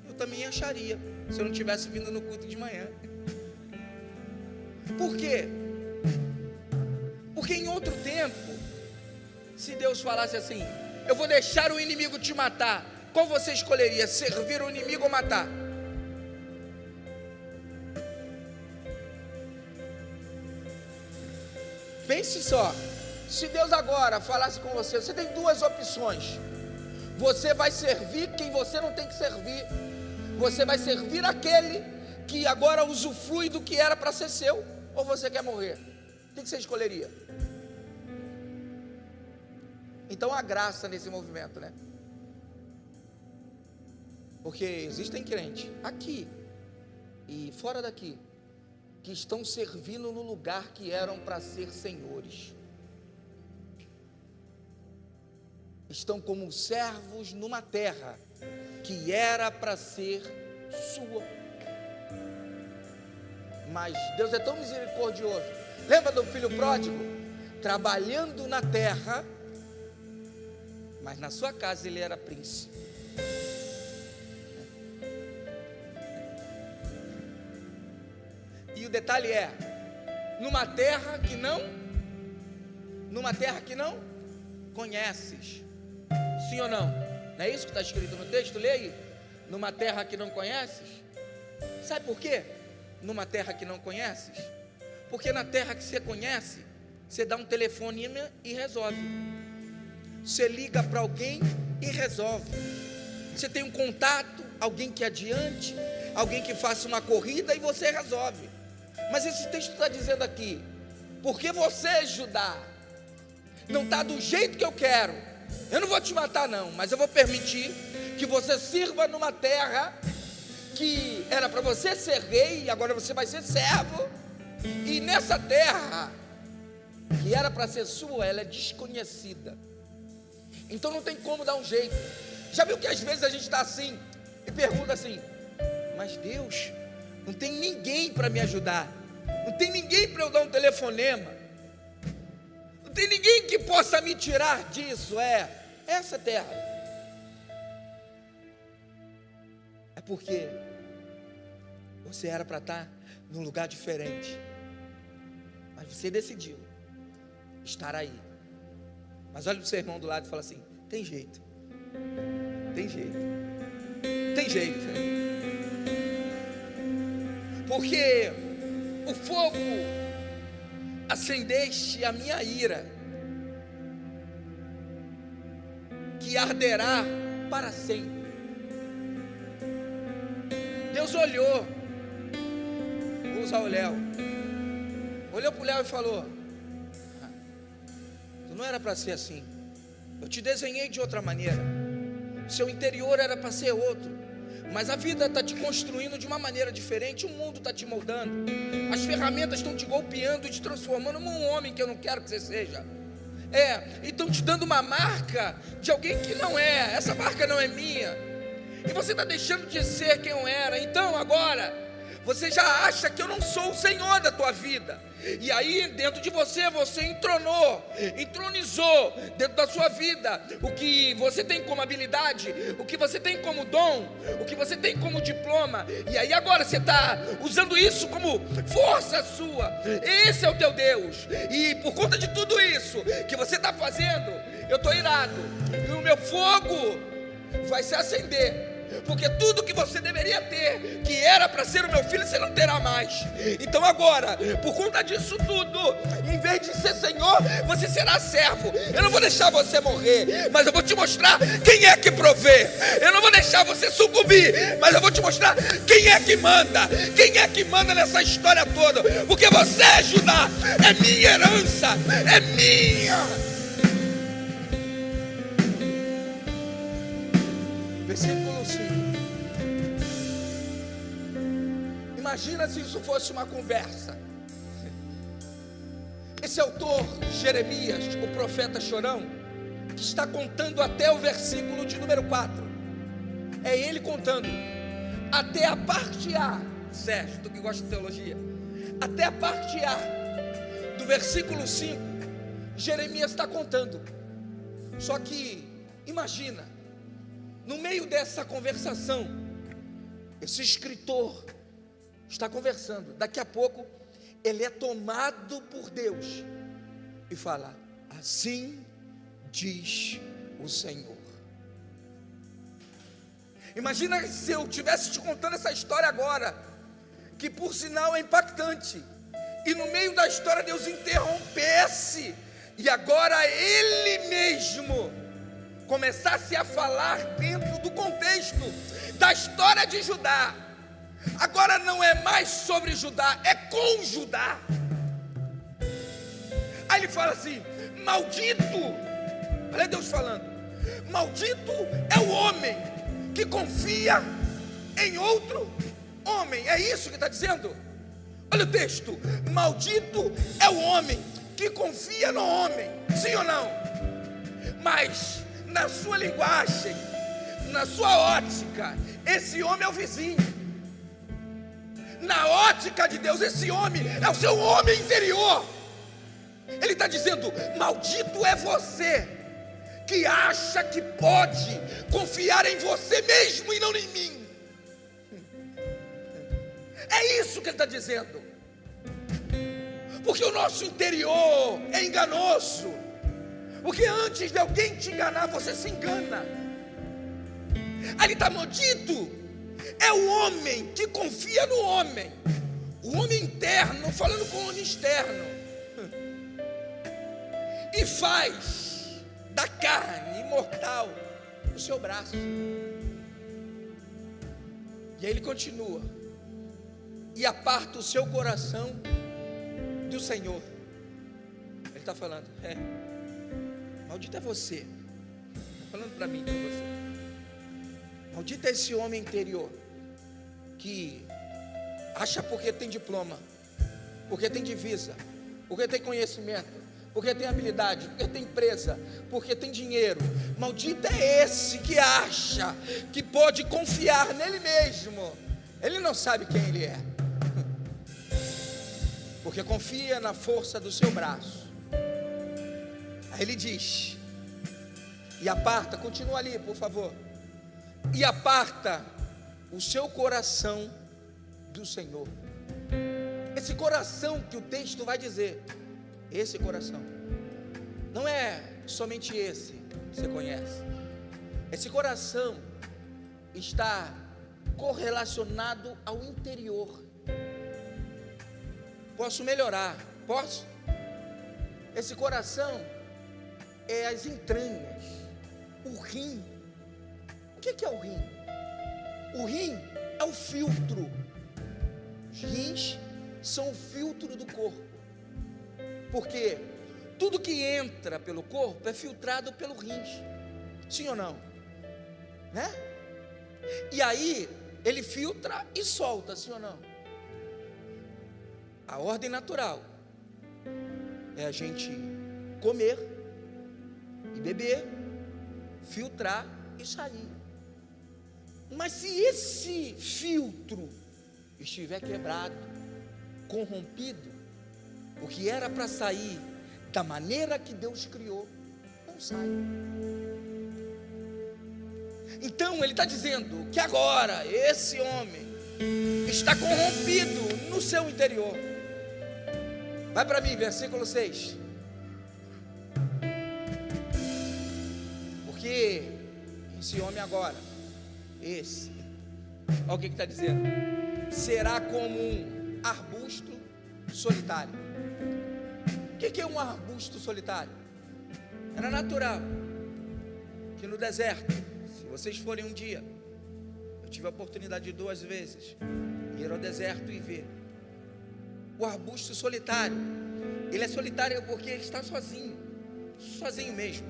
Eu também acharia, se eu não tivesse vindo no culto de manhã. Por quê? Porque em outro tempo, se Deus falasse assim: eu vou deixar o inimigo te matar, qual você escolheria? Servir o inimigo ou matar? Pense só, se Deus agora falasse com você, você tem duas opções. Você vai servir quem você não tem que servir. Você vai servir aquele que agora usufrui do que era para ser seu, ou você quer morrer? O que você escolheria? Então há graça nesse movimento, né? Porque existem crentes aqui e fora daqui que estão servindo no lugar que eram para ser senhores. Estão como servos numa terra que era para ser sua. Mas Deus é tão misericordioso. Lembra do filho pródigo? Trabalhando na terra, mas na sua casa ele era príncipe. E o detalhe é, numa terra que não conheces. Sim ou não? Não é isso que está escrito no texto? Lê aí. Numa terra que não conheces. Sabe por quê? Numa terra que não conheces. Porque na terra que você conhece, você dá um telefonema e resolve. Você liga para alguém e resolve. Você tem um contato, alguém que adiante, alguém que faça uma corrida e você resolve. Mas esse texto está dizendo aqui: porque você, Judá, não está do jeito que eu quero, eu não vou te matar não, mas eu vou permitir que você sirva numa terra que era para você ser rei, e agora você vai ser servo. E nessa terra que era para ser sua, ela é desconhecida. Então não tem como dar um jeito. Já viu que às vezes a gente está assim e pergunta assim: mas Deus, não tem ninguém para me ajudar, não tem ninguém para eu dar um telefonema, não tem ninguém que possa me tirar disso. Essa terra é porque você era para estar num lugar diferente, mas você decidiu estar aí. Mas olha para o seu irmão do lado e fala assim: tem jeito, tem jeito, tem jeito. Porque o fogo acendeste a minha ira, que arderá para sempre. Deus olhou, vou usar o Léo, olhou para o Léo e falou: tu não era para ser assim, eu te desenhei de outra maneira, seu interior era para ser outro, mas a vida está te construindo de uma maneira diferente, o mundo está te moldando, as ferramentas estão te golpeando e te transformando num homem que eu não quero que você seja. E estão te dando uma marca de alguém que não é, essa marca não é minha, e você está deixando de ser quem eu era. Então agora você já acha que eu não sou o Senhor da tua vida. E aí dentro de você, você entronizou dentro da sua vida o que você tem como habilidade, o que você tem como dom, o que você tem como diploma. E aí agora você está usando isso como força sua. Esse é o teu Deus. E por conta de tudo isso que você está fazendo, eu estou irado. E o meu fogo vai se acender. Porque tudo que você deveria ter, que era para ser o meu filho, você não terá mais. Então agora, por conta disso tudo, em vez de ser Senhor, você será servo. Eu não vou deixar você morrer, mas eu vou te mostrar quem é que provê. Eu não vou deixar você sucumbir, mas eu vou te mostrar quem é que manda. Quem é que manda nessa história toda. Porque você é Judá, é minha herança, é minha. Versículo 5. Imagina se isso fosse uma conversa. Esse autor, Jeremias, o profeta chorão, que está contando até o versículo de número 4. É ele contando até a parte A. Sérgio, tu que gosta de teologia, até a parte A do versículo 5, Jeremias está contando. Só que, imagina, no meio dessa conversação, esse escritor está conversando. Daqui a pouco, ele é tomado por Deus e fala: assim diz o Senhor. Imagina se eu estivesse te contando essa história agora, que por sinal é impactante, e no meio da história Deus interrompesse, e agora Ele mesmo começasse a falar dentro do contexto da história de Judá. Agora não é mais sobre Judá, é com Judá. Aí ele fala assim: maldito, olha Deus falando, maldito é o homem que confia em outro homem. É isso que está dizendo. Olha o texto: maldito é o homem que confia no homem. Sim ou não? Mas na sua linguagem, na sua ótica, esse homem é o vizinho. Na ótica de Deus, esse homem é o seu homem interior. Ele está dizendo: maldito é você que acha que pode confiar em você mesmo e não em mim. É isso que ele está dizendo. Porque o nosso interior é enganoso. Porque antes de alguém te enganar, você se engana. Aí ele está: maldito é o homem que confia no homem. O homem interno, falando com o homem externo, e faz da carne imortal o seu braço. E aí ele continua: e aparta o seu coração do Senhor. Ele está falando: maldito é você. Está falando para mim, para você. Maldito é esse homem interior que acha porque tem diploma, porque tem divisa, porque tem conhecimento, porque tem habilidade, porque tem empresa, porque tem dinheiro. Maldito é esse que acha que pode confiar nele mesmo. Ele não sabe quem ele é, porque confia na força do seu braço. Aí ele diz: e aparta, continua ali por favor, e aparta o seu coração do Senhor. Esse coração que o texto vai dizer, esse coração, não é somente esse que você conhece. Esse coração está correlacionado ao interior. Posso melhorar? Posso? Esse coração é as entranhas, o rim. O que é o rim? O rim é o filtro. Os rins são o filtro do corpo. Porque tudo que entra pelo corpo é filtrado pelo rins. Sim ou não? Né? E aí ele filtra e solta, sim ou não? A ordem natural é a gente comer e beber, filtrar e sair. Mas se esse filtro estiver quebrado, corrompido, o que era para sair da maneira que Deus criou, não sai. Então ele está dizendo que agora esse homem está corrompido no seu interior. Vai para mim, versículo 6. Porque esse homem agora, olha o que está dizendo: será como um arbusto solitário. O que é um arbusto solitário? Era natural que no deserto, se vocês forem um dia, eu tive a oportunidade de 2 vezes ir ao deserto e ver o arbusto solitário. Ele é solitário porque ele está sozinho mesmo,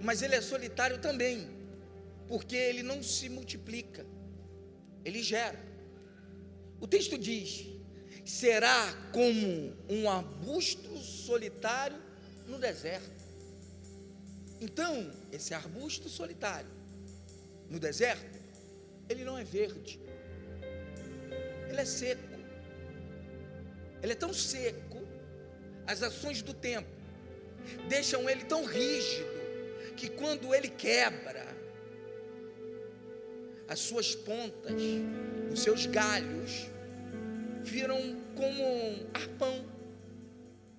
mas ele é solitário também porque ele não se multiplica, ele gera. O texto diz: será como um arbusto solitário no deserto. Então, esse arbusto solitário no deserto, ele não é verde, ele é seco. Ele é tão seco, as ações do tempo deixam ele tão rígido, que quando ele quebra, as suas pontas, os seus galhos viram como um arpão,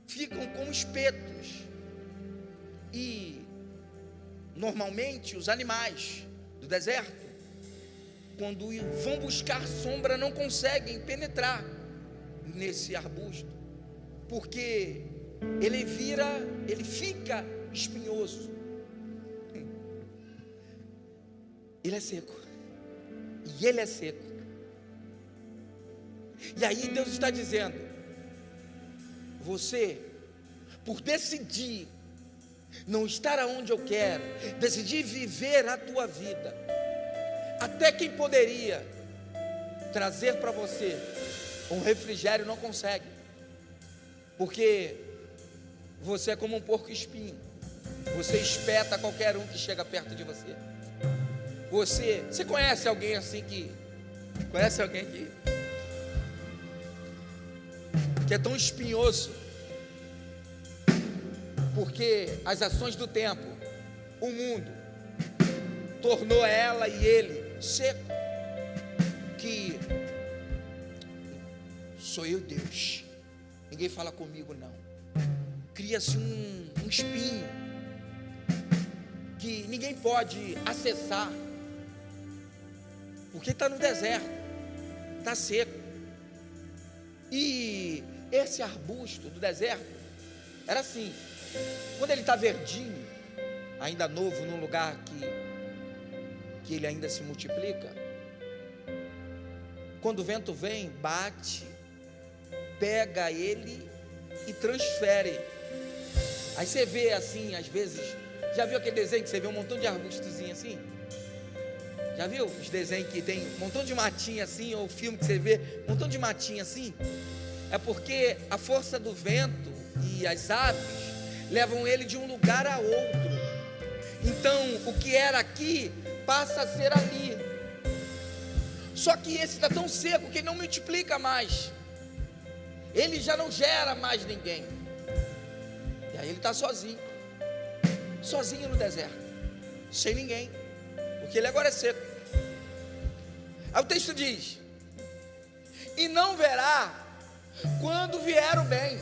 ficam como espetos. E normalmente os animais do deserto, quando vão buscar sombra, não conseguem penetrar nesse arbusto, porque ele fica espinhoso. Ele é seco, e ele é seco. E aí Deus está dizendo: você, por decidir não estar aonde eu quero, decidir viver a tua vida, até quem poderia trazer para você um refrigério não consegue, porque você é como um porco espinho, você espeta qualquer um que chega perto de você. Você conhece alguém assim que é tão espinhoso, porque as ações do tempo, o mundo, tornou ela e ele seco, que sou eu Deus, ninguém fala comigo não. Cria-se um espinho que ninguém pode acessar, porque está no deserto, está seco. E esse arbusto do deserto era assim, quando ele está verdinho, ainda novo, num lugar que ele ainda se multiplica, quando o vento vem, bate, pega ele e transfere. Aí você vê assim, às vezes, já viu aquele desenho que você vê um montão de arbustozinho assim? Já viu os desenhos que tem um montão de matinha assim, ou filme que você vê um montão de matinha assim? É porque a força do vento e as aves levam ele de um lugar a outro. Então, o que era aqui passa a ser ali. Só que esse está tão seco que ele não multiplica mais. Ele já não gera mais ninguém. E aí ele está sozinho no deserto, sem ninguém, porque ele agora é seco. Aí o texto diz: e não verá quando vier o bem.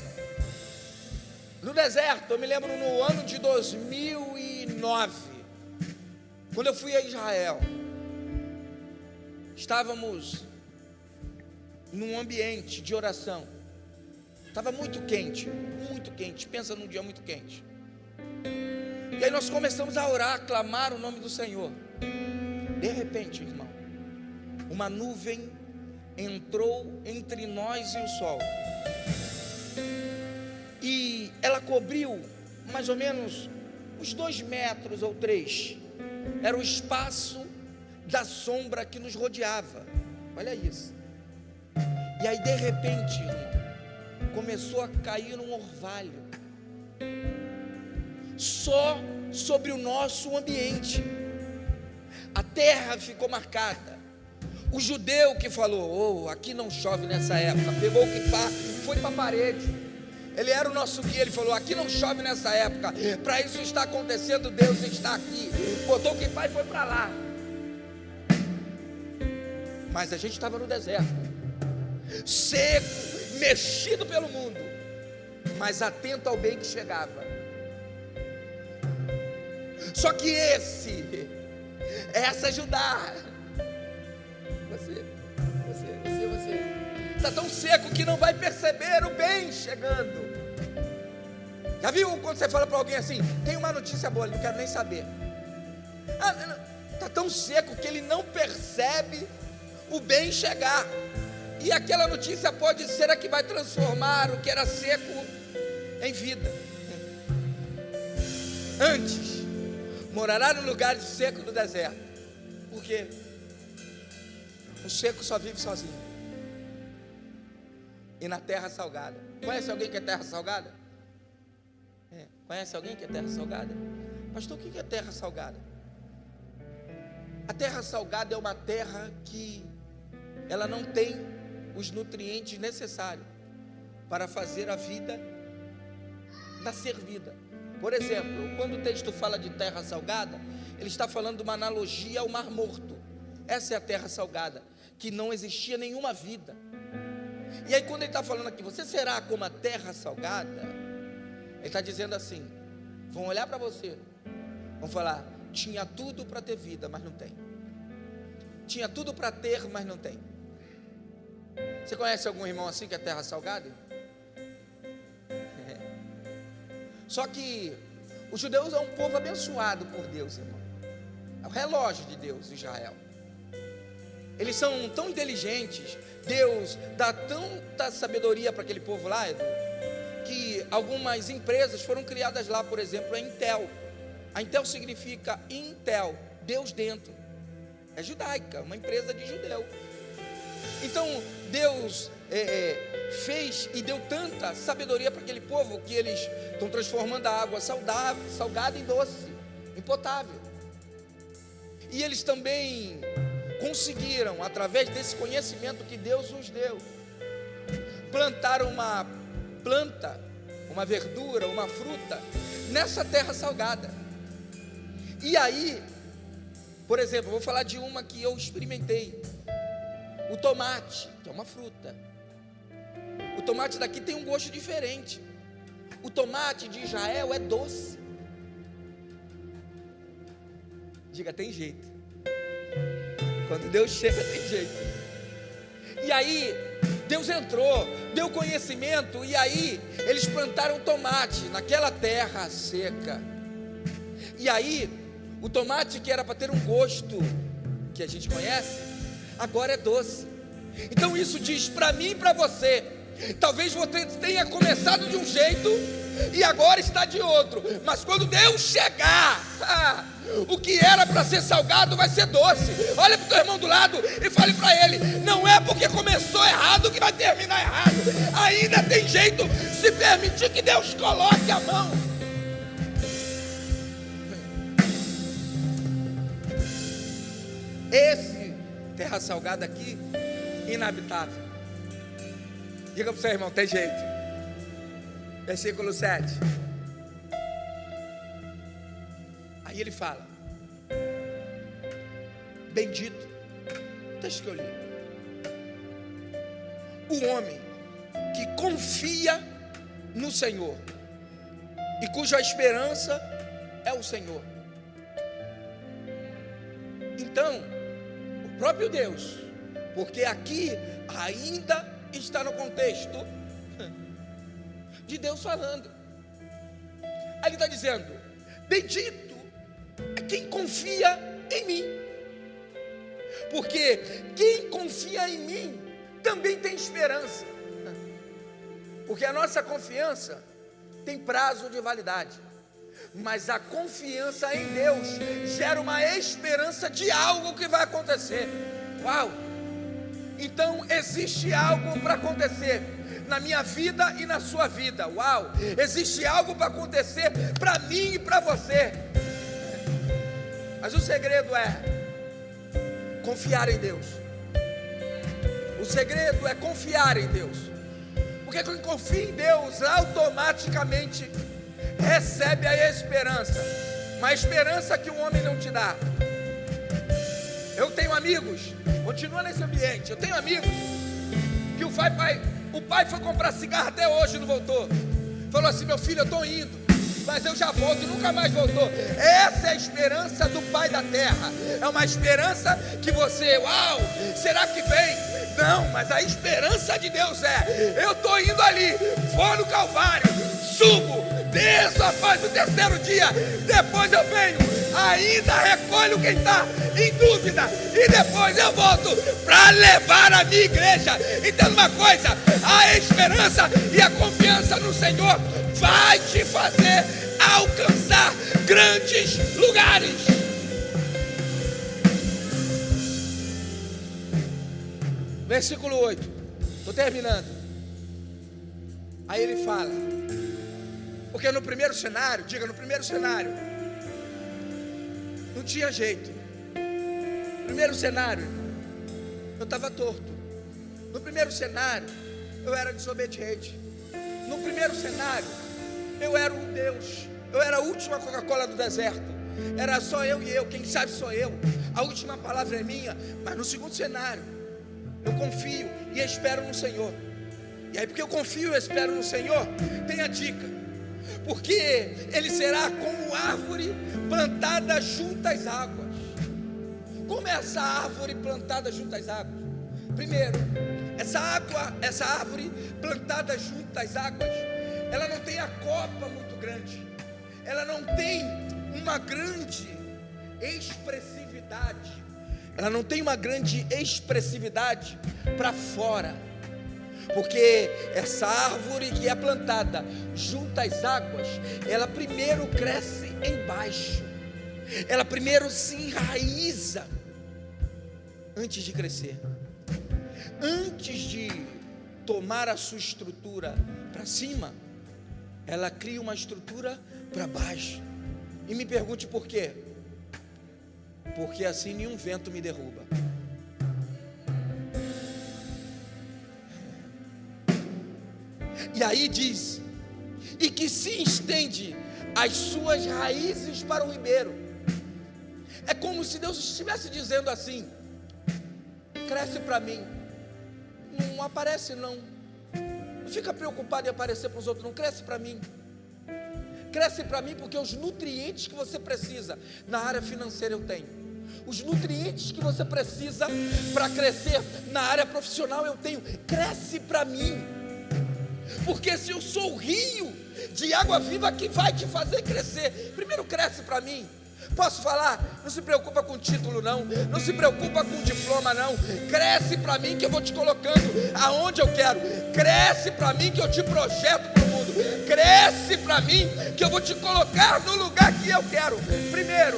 No deserto, eu me lembro no ano de 2009, quando eu fui a Israel, estávamos num ambiente de oração, estava muito quente, pensa num dia muito quente, e aí nós começamos a orar, a clamar o nome do Senhor. De repente, irmão, uma nuvem entrou entre nós e o sol, e ela cobriu mais ou menos uns 2 metros ou 3, era o espaço da sombra que nos rodeava. Olha isso. E aí de repente, irmão, começou a cair um orvalho só sobre o nosso ambiente. A terra ficou marcada, O judeu que falou, aqui não chove nessa época, pegou o quipá, foi para a parede. Ele era o nosso guia, ele falou, aqui não chove nessa época, para isso está acontecendo, Deus está aqui. Botou o quipá e foi para lá. Mas a gente estava no deserto, seco, mexido pelo mundo, mas atento ao bem que chegava. Só que essa Judá, você está tão seco que não vai perceber o bem chegando. Já viu quando você fala para alguém assim, tem uma notícia boa, não quero nem saber. Está tão seco que ele não percebe o bem chegar. E aquela notícia pode ser a que vai transformar o que era seco em vida. Antes, morará no lugar seco do deserto. Por quê? O seco só vive sozinho. E na terra salgada. Conhece alguém que é terra salgada? Conhece alguém que é terra salgada? Pastor, o que é terra salgada? A terra salgada é uma terra que ela não tem os nutrientes necessários para fazer a vida nascer vida. Por exemplo, quando o texto fala de terra salgada, ele está falando de uma analogia ao Mar Morto. Essa é a terra salgada, que não existia nenhuma vida. E aí quando ele está falando aqui, você será como a terra salgada, ele está dizendo assim, vão olhar para você, vão falar, tinha tudo para ter vida, mas não tem. Tinha tudo para ter, mas não tem. Você conhece algum irmão assim que é terra salgada? Só que os judeus é um povo abençoado por Deus, irmão. É o relógio de Deus, Israel. Eles são tão inteligentes, Deus dá tanta sabedoria para aquele povo lá, Edu, que algumas empresas foram criadas lá, por exemplo, a Intel. A Intel significa Intel, Deus dentro. É judaica, uma empresa de judeu. Então Deus fez e deu tanta sabedoria para aquele povo que eles estão transformando a água salgada em doce, em potável. E eles também conseguiram, através desse conhecimento que Deus os deu, plantar uma planta, uma verdura, uma fruta nessa terra salgada. E aí, por exemplo, vou falar de uma que eu experimentei. O tomate, que é uma fruta. O tomate daqui tem um gosto diferente. O tomate de Israel é doce. Diga, tem jeito. Quando Deus chega, tem jeito. E aí, Deus entrou, deu conhecimento, e aí, eles plantaram tomate naquela terra seca. E aí, o tomate que era para ter um gosto que a gente conhece, agora é doce. Então isso diz para mim e para você, talvez você tenha começado de um jeito e agora está de outro, mas quando Deus chegar, o que era para ser salgado vai ser doce. Olha para o teu irmão do lado e fale para ele, não é porque começou errado que vai terminar errado, ainda tem jeito, se permitir que Deus coloque a mão. Esse terra salgada aqui, inabitável. Diga para o seu irmão, tem jeito. Versículo 7. Aí ele fala, bendito, deixa que eu li, o homem que confia no Senhor e cuja esperança é o Senhor. Então, o próprio Deus, porque aqui ainda está no contexto de Deus falando. Aí ele está dizendo, bendito é quem confia em mim, porque quem confia em mim também tem esperança, porque a nossa confiança tem prazo de validade, mas a confiança em Deus gera uma esperança de algo que vai acontecer. Uau! Então existe algo para acontecer na minha vida e na sua vida. Uau! Existe algo para acontecer para mim e para você. Mas o segredo é confiar em Deus. segredo é confiar em Deus. Porque quem confia em Deus automaticamente recebe a esperança. Uma esperança que o homem não te dá. Eu tenho amigos, continua nesse ambiente. Eu tenho amigos que o pai foi comprar cigarro até hoje, não voltou. Falou assim: meu filho, eu estou indo, mas eu já volto, e nunca mais voltou. Essa é a esperança do Pai da terra. É uma esperança que você, uau, será que vem? Não, mas a esperança de Deus é: eu estou indo ali, vou no Calvário, subo, desço após o terceiro dia, depois eu venho, ainda recolho quem está em dúvida, e depois eu volto para levar a minha igreja. Entenda uma coisa: a esperança e a confiança no Senhor vai te fazer alcançar grandes lugares. Versículo 8, estou terminando. Aí ele fala, porque no primeiro cenário, diga, no primeiro cenário, não tinha jeito. Primeiro cenário, eu estava torto. No primeiro cenário, eu era desobediente. No primeiro cenário, eu era um Deus. Eu era a última Coca-Cola do deserto. Era só eu e eu, quem sabe sou eu. A última palavra é minha. Mas no segundo cenário, eu confio e espero no Senhor. E aí, porque eu confio e espero no Senhor, tem a dica. Porque ele será como árvore plantada junto às águas. Como é essa árvore plantada junto às águas? Primeiro, essa árvore plantada junto às águas, ela não tem a copa muito grande, ela não tem uma grande expressividade, para fora, porque essa árvore que é plantada junto às águas, ela primeiro cresce embaixo, ela primeiro se enraiza antes de crescer. Antes de tomar a sua estrutura para cima, ela cria uma estrutura para baixo. E me pergunte por quê? Porque assim nenhum vento me derruba. E aí diz: e que se estende as suas raízes para o ribeiro. É como se Deus estivesse dizendo assim: cresce para mim, não aparece não fica preocupado em aparecer para os outros, não, cresce para mim, porque os nutrientes que você precisa na área financeira eu tenho, os nutrientes que você precisa para crescer na área profissional eu tenho, cresce para mim, porque se eu sou o rio de água viva que vai te fazer crescer, primeiro cresce para mim. Posso falar? Não se preocupa com título não, não se preocupa com diploma não, cresce para mim que eu vou te colocando aonde eu quero, cresce para mim que eu te projeto para o mundo, cresce para mim que eu vou te colocar no lugar que eu quero. Primeiro,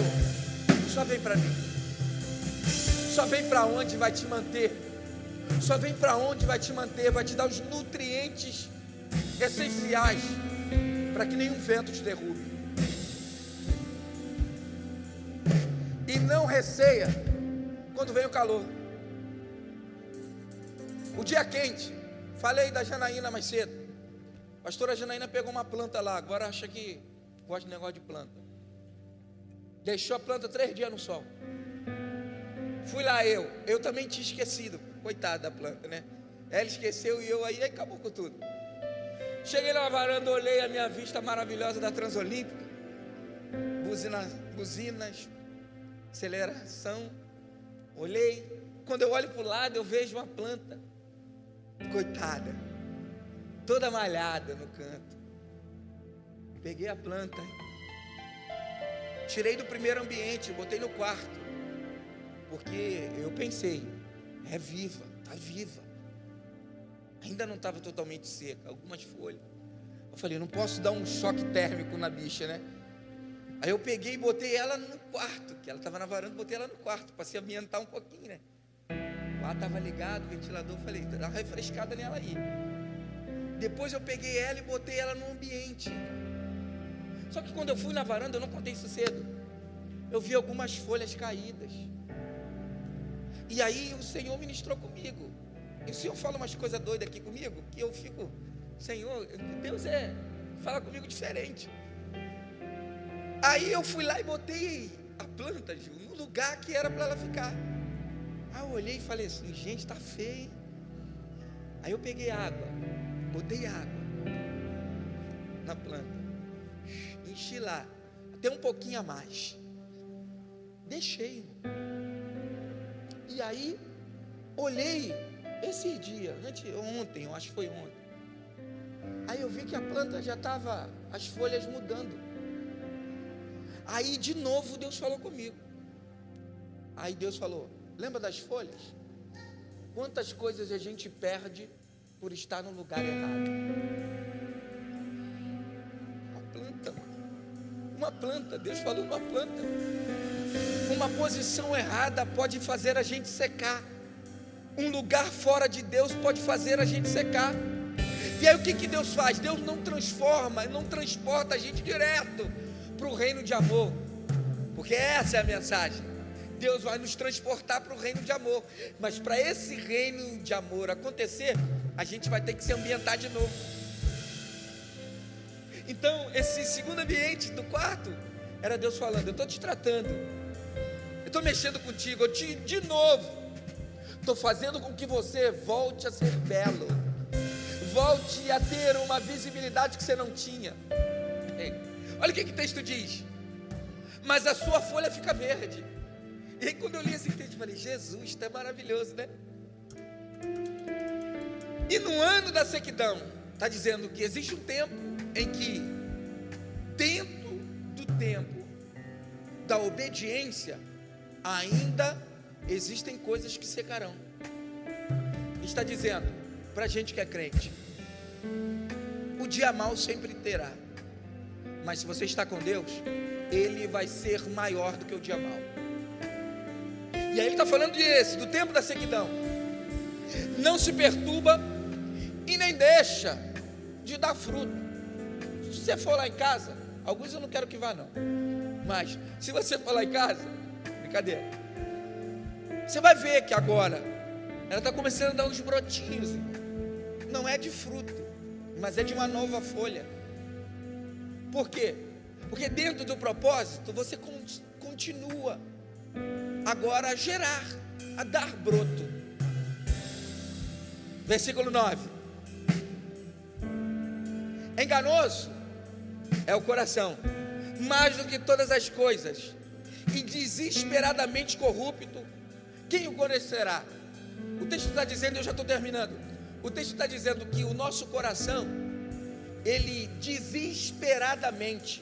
só vem para mim, só vem para onde vai te manter, só vem para onde vai te manter, vai te dar os nutrientes essenciais para que nenhum vento te derrube. E não receia quando vem o calor. O dia quente, falei da Janaína mais cedo. A pastora Janaína pegou uma planta lá, agora acha que gosta de negócio de planta. Deixou a planta 3 dias no sol. Fui lá eu também tinha esquecido, coitada da planta, né? Ela esqueceu e eu aí acabou com tudo. Cheguei lá na varanda, olhei a minha vista maravilhosa da Transolímpica, buzinas, aceleração, olhei, quando eu olho para o lado eu vejo uma planta, coitada, toda malhada no canto. Peguei a planta, tirei do primeiro ambiente, botei no quarto, porque eu pensei, é viva, está viva, ainda não estava totalmente seca, algumas folhas. Eu falei, não posso dar um choque térmico na bicha, né? Aí eu peguei e botei ela no quarto, que ela estava na varanda, botei ela no quarto, para se ambientar um pouquinho, né? O ar estava ligado, o ventilador, falei, dá uma refrescada nela aí. Depois eu peguei ela e botei ela no ambiente. Só que quando eu fui na varanda, eu não contei isso cedo, eu vi algumas folhas caídas. E aí o Senhor ministrou comigo. E o Senhor fala umas coisas doidas aqui comigo, que eu fico, Senhor, Deus fala comigo diferente. Aí eu fui lá e botei a planta, Ju, no lugar que era para ela ficar. Aí eu olhei e falei assim, gente, está feio, hein? Aí eu peguei água, botei água na planta, enchi lá, até um pouquinho a mais, deixei. E aí, olhei esse dia, ontem, eu acho que foi ontem. Aí eu vi que a planta já estava, as folhas mudando. Aí de novo Deus falou comigo. Aí Deus falou, lembra das folhas? Quantas coisas a gente perde por estar no lugar errado? Uma planta, Deus falou uma planta. Uma posição errada pode fazer a gente secar. Um lugar fora de Deus pode fazer a gente secar. E aí o que Deus faz? Deus não transforma, não transporta a gente direto para o reino de amor, porque essa é a mensagem. Deus vai nos transportar para o reino de amor, mas para esse reino de amor acontecer, a gente vai ter que se ambientar de novo. Então esse segundo ambiente do quarto era Deus falando, eu estou te tratando, eu estou mexendo contigo, de novo estou fazendo com que você volte a ser belo, volte a ter uma visibilidade que você não tinha. Olha o que o texto diz, mas a sua folha fica verde. E aí quando eu li esse texto, eu falei, Jesus, isso é maravilhoso, né? E no ano da sequidão, está dizendo que existe um tempo em que, dentro do tempo da obediência, ainda existem coisas que secarão. Está dizendo, para a gente que é crente, o dia mau sempre terá, mas se você está com Deus, Ele vai ser maior do que o dia mau. E aí ele está falando do tempo da sequidão. Não se perturba e nem deixa de dar fruto. Se você for lá em casa, alguns eu não quero que vá não, mas se você for lá em casa, brincadeira, você vai ver que agora ela está começando a dar uns brotinhos. Não é de fruto, mas é de uma nova folha. Por quê? Porque dentro do propósito você continua agora a gerar, a dar broto. Versículo 9. Enganoso é o coração, mais do que todas as coisas, e desesperadamente corrupto, quem o conhecerá? O texto está dizendo, eu já estou terminando, o texto está dizendo que o nosso coração, ele desesperadamente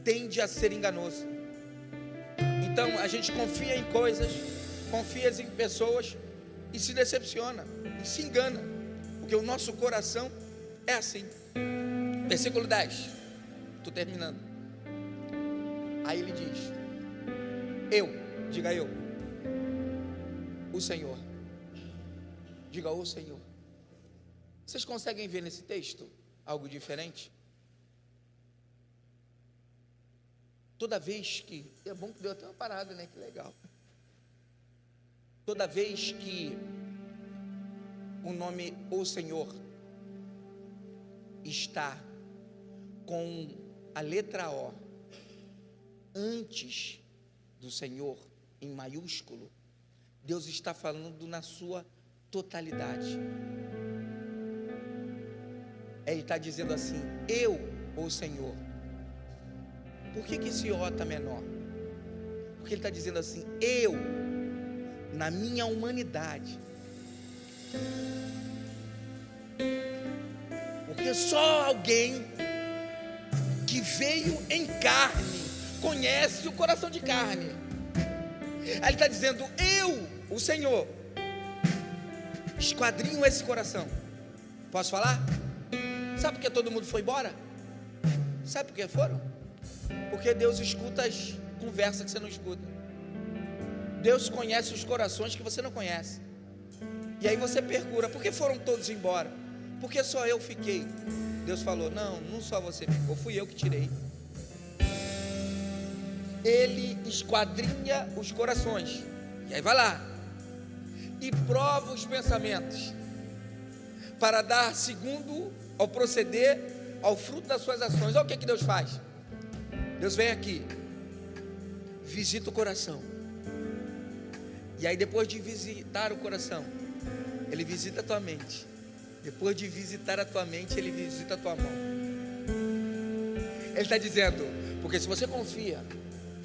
tende a ser enganoso. Então a gente confia em coisas, confia em pessoas e se decepciona, e se engana, porque o nosso coração é assim. Versículo 10, estou terminando. Aí ele diz, diga eu, o Senhor, diga o Senhor. Vocês conseguem ver nesse texto algo diferente? Toda vez que, é bom que deu até uma parada, né? Que legal. Toda vez que o nome O Senhor está com a letra O antes do Senhor em maiúsculo, Deus está falando na sua totalidade. Ele está dizendo assim, eu, o Senhor. Por que esse O está menor? Porque ele está dizendo assim, eu, na minha humanidade. Porque só alguém que veio em carne conhece o coração de carne. Aí ele está dizendo, eu, o Senhor, esquadrinho esse coração. Posso falar? Sabe por que todo mundo foi embora? Sabe por que foram? Porque Deus escuta as conversas que você não escuta. Deus conhece os corações que você não conhece. E aí você pergunta, por que foram todos embora? Porque só eu fiquei. Deus falou, não só você ficou, fui eu que tirei. Ele esquadrinha os corações. E aí vai lá, e prova os pensamentos, para dar segundo ao proceder, ao fruto das suas ações. Olha o que Deus faz. Deus vem aqui, visita o coração, e aí depois de visitar o coração, Ele visita a tua mente. Depois de visitar a tua mente, Ele visita a tua mão. Ele está dizendo, porque se você confia,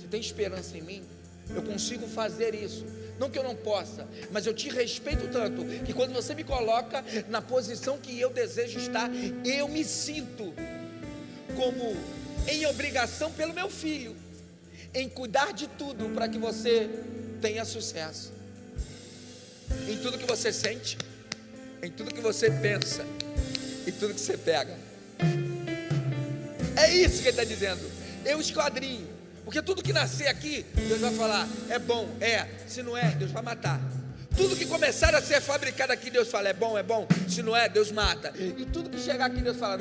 se tem esperança em mim, eu consigo fazer isso. Não que eu não possa, mas eu te respeito tanto, que quando você me coloca na posição que eu desejo estar, eu me sinto como em obrigação pelo meu filho, em cuidar de tudo para que você tenha sucesso. Em tudo que você sente, em tudo que você pensa, em tudo que você pega. É isso que Ele está dizendo. Eu esquadrinho. Porque tudo que nascer aqui, Deus vai falar, é bom, é. Se não é, Deus vai matar. Tudo que começar a ser fabricado aqui, Deus fala, é bom, é bom. Se não é, Deus mata. E tudo que chegar aqui, Deus fala,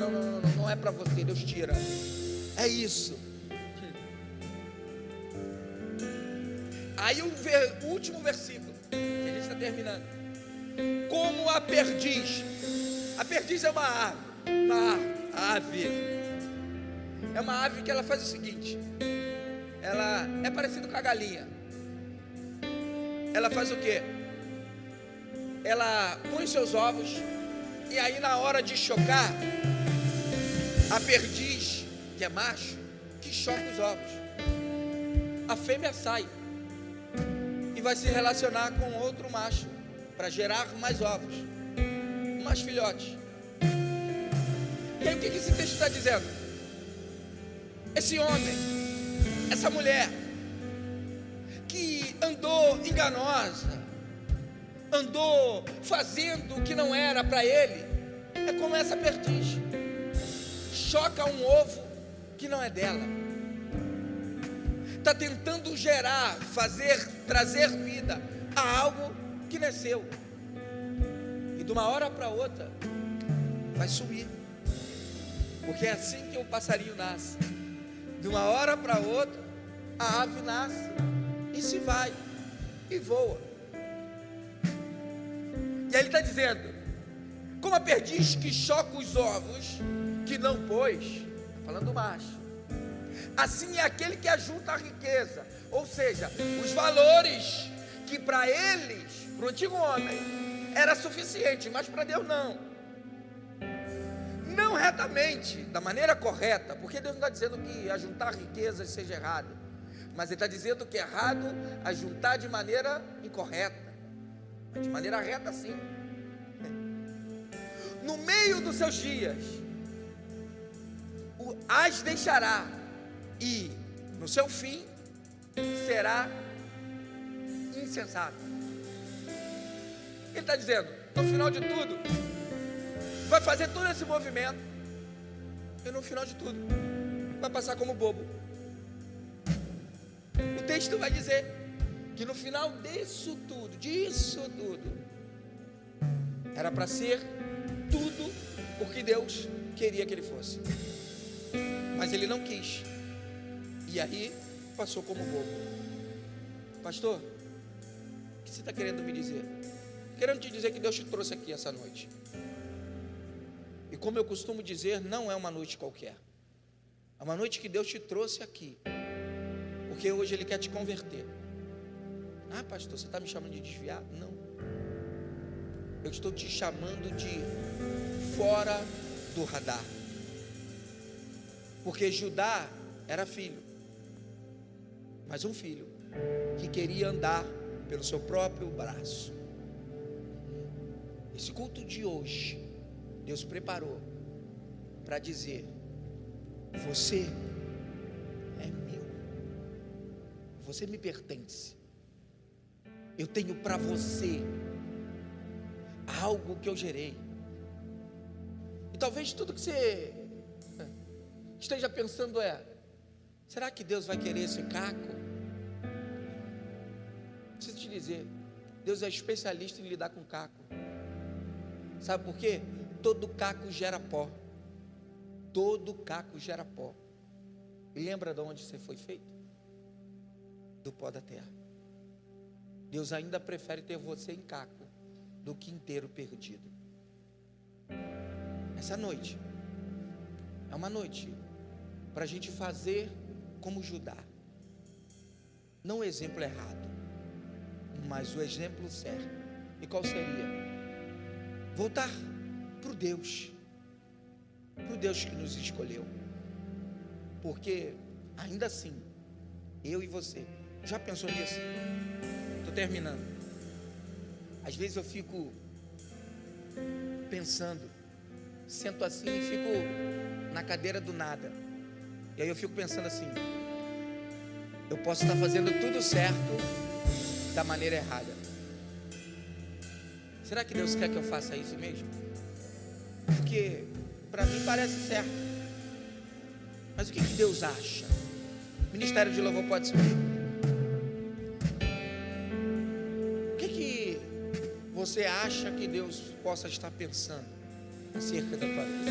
não é para você, Deus tira. É isso. Aí o último versículo, que a gente está terminando. Como a perdiz. A perdiz é uma ave. É uma ave que ela faz o seguinte. Ela é parecida com a galinha. Ela faz o quê? Ela põe seus ovos, e aí na hora de chocar, a perdiz, que é macho, que choca os ovos. A fêmea sai e vai se relacionar com outro macho para gerar mais ovos, mais filhotes. E aí o que esse texto está dizendo? Esse homem, essa mulher que andou enganosa, andou fazendo o que não era para ele, é como essa perdiz, choca um ovo que não é dela, está tentando gerar, trazer vida a algo que não é seu, e de uma hora para outra vai sumir, porque é assim que o passarinho nasce. De uma hora para outra, a ave nasce e se vai e voa. E aí ele está dizendo, como a perdiz que choca os ovos que não pôs, falando macho, assim é aquele que ajunta a riqueza, ou seja, os valores que para eles, para o antigo homem, era suficiente, mas para Deus não. Não retamente, da maneira correta, porque Deus não está dizendo que ajuntar riquezas seja errado, mas Ele está dizendo que é errado ajuntar de maneira incorreta, mas de maneira reta sim. No meio dos seus dias, as deixará, e no seu fim será insensato. Ele está dizendo, no final de tudo, vai fazer todo esse movimento, e no final de tudo vai passar como bobo. O texto vai dizer que no final disso tudo, era para ser tudo o que Deus queria que ele fosse, mas ele não quis, e aí passou como bobo. Pastor, o que você está querendo me dizer? Querendo te dizer que Deus te trouxe aqui essa noite. E como eu costumo dizer, não é uma noite qualquer. É uma noite que Deus te trouxe aqui, porque hoje Ele quer te converter. Ah, pastor, você está me chamando de desviar? Não. Eu estou te chamando de fora do radar. Porque Judá era filho, mas um filho que queria andar pelo seu próprio braço. Esse culto de hoje, Deus preparou para dizer: você é meu, você me pertence, eu tenho para você algo que eu gerei. E talvez tudo que você esteja pensando é: será que Deus vai querer esse caco? Preciso te dizer, Deus é especialista em lidar com caco. Sabe por quê? Todo caco gera pó. Todo caco gera pó. E lembra de onde você foi feito? Do pó da terra. Deus ainda prefere ter você em caco do que inteiro perdido. Essa noite é uma noite para a gente fazer como Judá. Não o exemplo errado, mas o exemplo certo. E qual seria? Voltar para o Deus que nos escolheu. Porque ainda assim, eu e você, já pensou nisso? Estou terminando. Às vezes eu fico pensando, sento assim e fico na cadeira do nada. E aí eu fico pensando assim: eu posso estar fazendo tudo certo da maneira errada. Será que Deus quer que eu faça isso mesmo? Porque para mim parece certo. Mas o que Deus acha? O ministério de louvor pode subir. O que você acha que Deus possa estar pensando acerca da tua vida?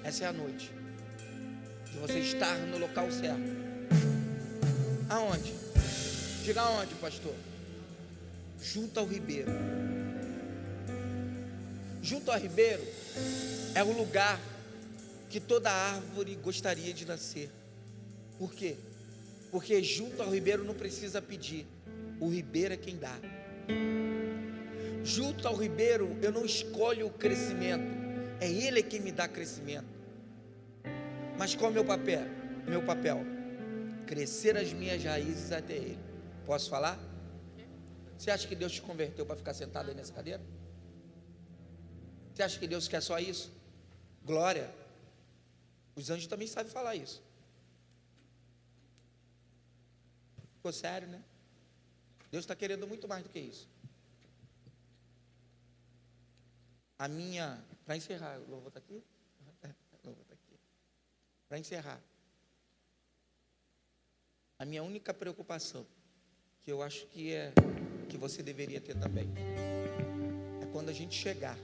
Essa é a noite de você estar no local certo. Aonde? Diga aonde, pastor? Junto ao ribeiro. Junto ao ribeiro é o lugar que toda árvore gostaria de nascer. Por quê? Porque junto ao ribeiro não precisa pedir, o ribeiro é quem dá. Junto ao ribeiro eu não escolho o crescimento, é Ele quem me dá crescimento. Mas qual é o meu papel? Meu papel? Crescer as minhas raízes até Ele. Posso falar? Você acha que Deus te converteu para ficar sentado aí nessa cadeira? Você acha que Deus quer só isso? Glória. Os anjos também sabem falar isso. Ficou sério, né? Deus está querendo muito mais do que isso. Para encerrar, o louvor está aqui? O louvor está aqui. Para encerrar, a minha única preocupação, que eu acho que você deveria ter também, é quando a gente chegar,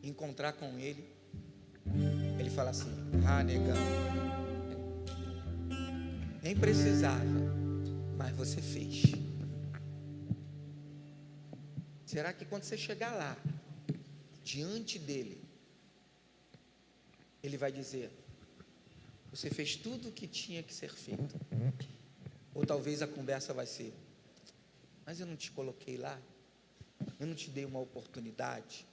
encontrar com Ele, Ele fala assim: ah, negão, nem precisava, mas você fez. Será que quando você chegar lá, diante dele, Ele vai dizer: você fez tudo o que tinha que ser feito? Ou talvez a conversa vai ser: mas eu não te coloquei lá, eu não te dei uma oportunidade,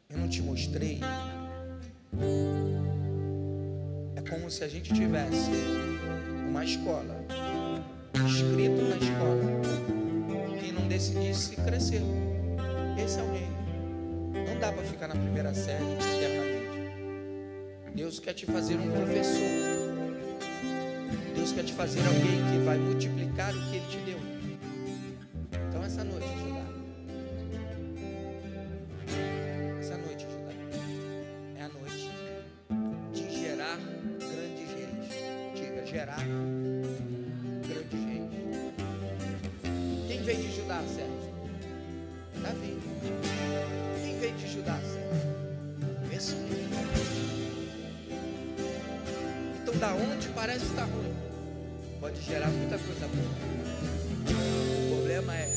eu não te mostrei. É como se a gente tivesse uma escola, escrito na escola, quem não decidisse crescer. Esse é o reino. Não dá para ficar na primeira série eternamente. Deus quer te fazer um professor. Deus quer te fazer alguém que vai multiplicar o que Ele te deu. Então essa noite, Judá, é a noite de gerar grandes reis. Diga, gerar grandes reis. Quem veio de Judá, Sérgio? Davi. Quem veio de Judá, Sérgio? Esse mesmo. Então, da onde parece estar ruim, pode gerar muita coisa boa. O problema é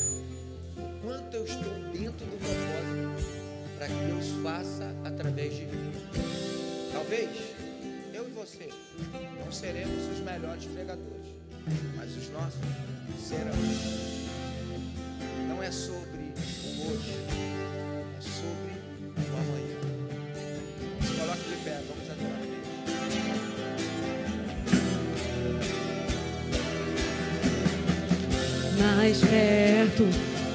o quanto eu estou dentro do propósito para que Deus faça através de mim. Talvez eu e você não seremos os melhores pregadores, mas os nossos serão. Não é sobre o hoje, é sobre o amanhã. Se coloque de pé, vamos adorar a Deus. Mais perto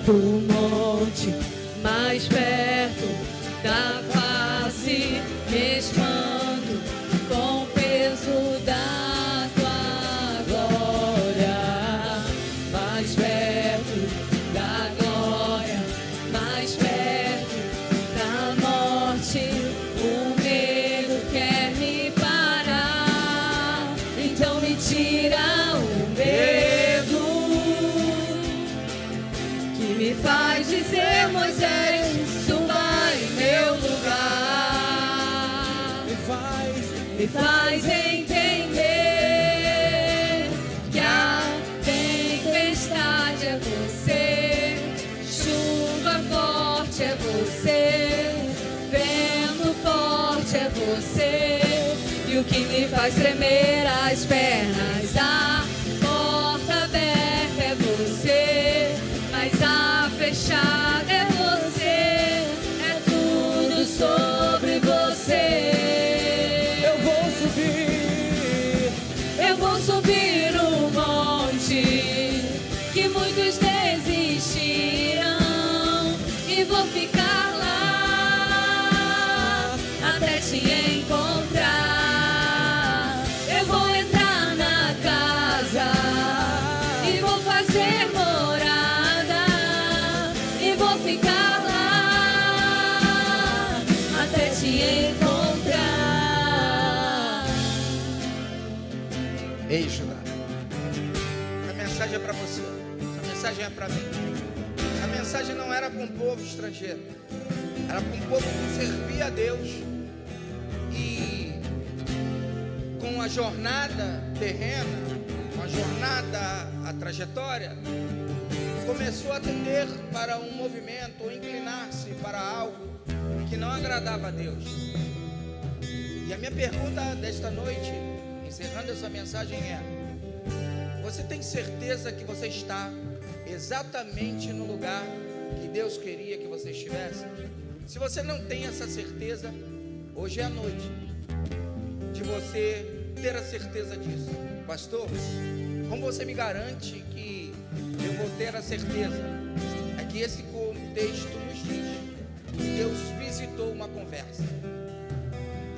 do monte, mais perto da face, me espanto com o peso da tua glória. Mais perto da glória, mais perto da morte, o medo quer me parar, então me tira o medo que me faz dizer: Moisés, suba em meu lugar. Me faz entender que a tempestade é você, chuva é você. E o que me faz tremer as pernas, a porta aberta é você, mas a fechada é você, é tudo sobre você. Eu vou subir no monte que muitos desistiram e vou ficar lá até te encontrar. Eu vou entrar na casa e vou fazer morada e vou ficar lá até te encontrar. Ei, Judá, essa mensagem é para você, essa mensagem é para mim. Essa mensagem não era para um povo estrangeiro, era para um povo que servia a Deus e com a jornada terrena, com a jornada, a trajetória, começou a tender para um movimento, ou inclinar-se para algo que não agradava a Deus. E a minha pergunta desta noite, encerrando essa mensagem, é: você tem certeza que você está exatamente no lugar que Deus queria que você estivesse? Se você não tem essa certeza, hoje é a noite de você ter a certeza disso. Pastor, como você me garante que eu vou ter a certeza? É que esse contexto nos diz: Deus visitou uma conversa.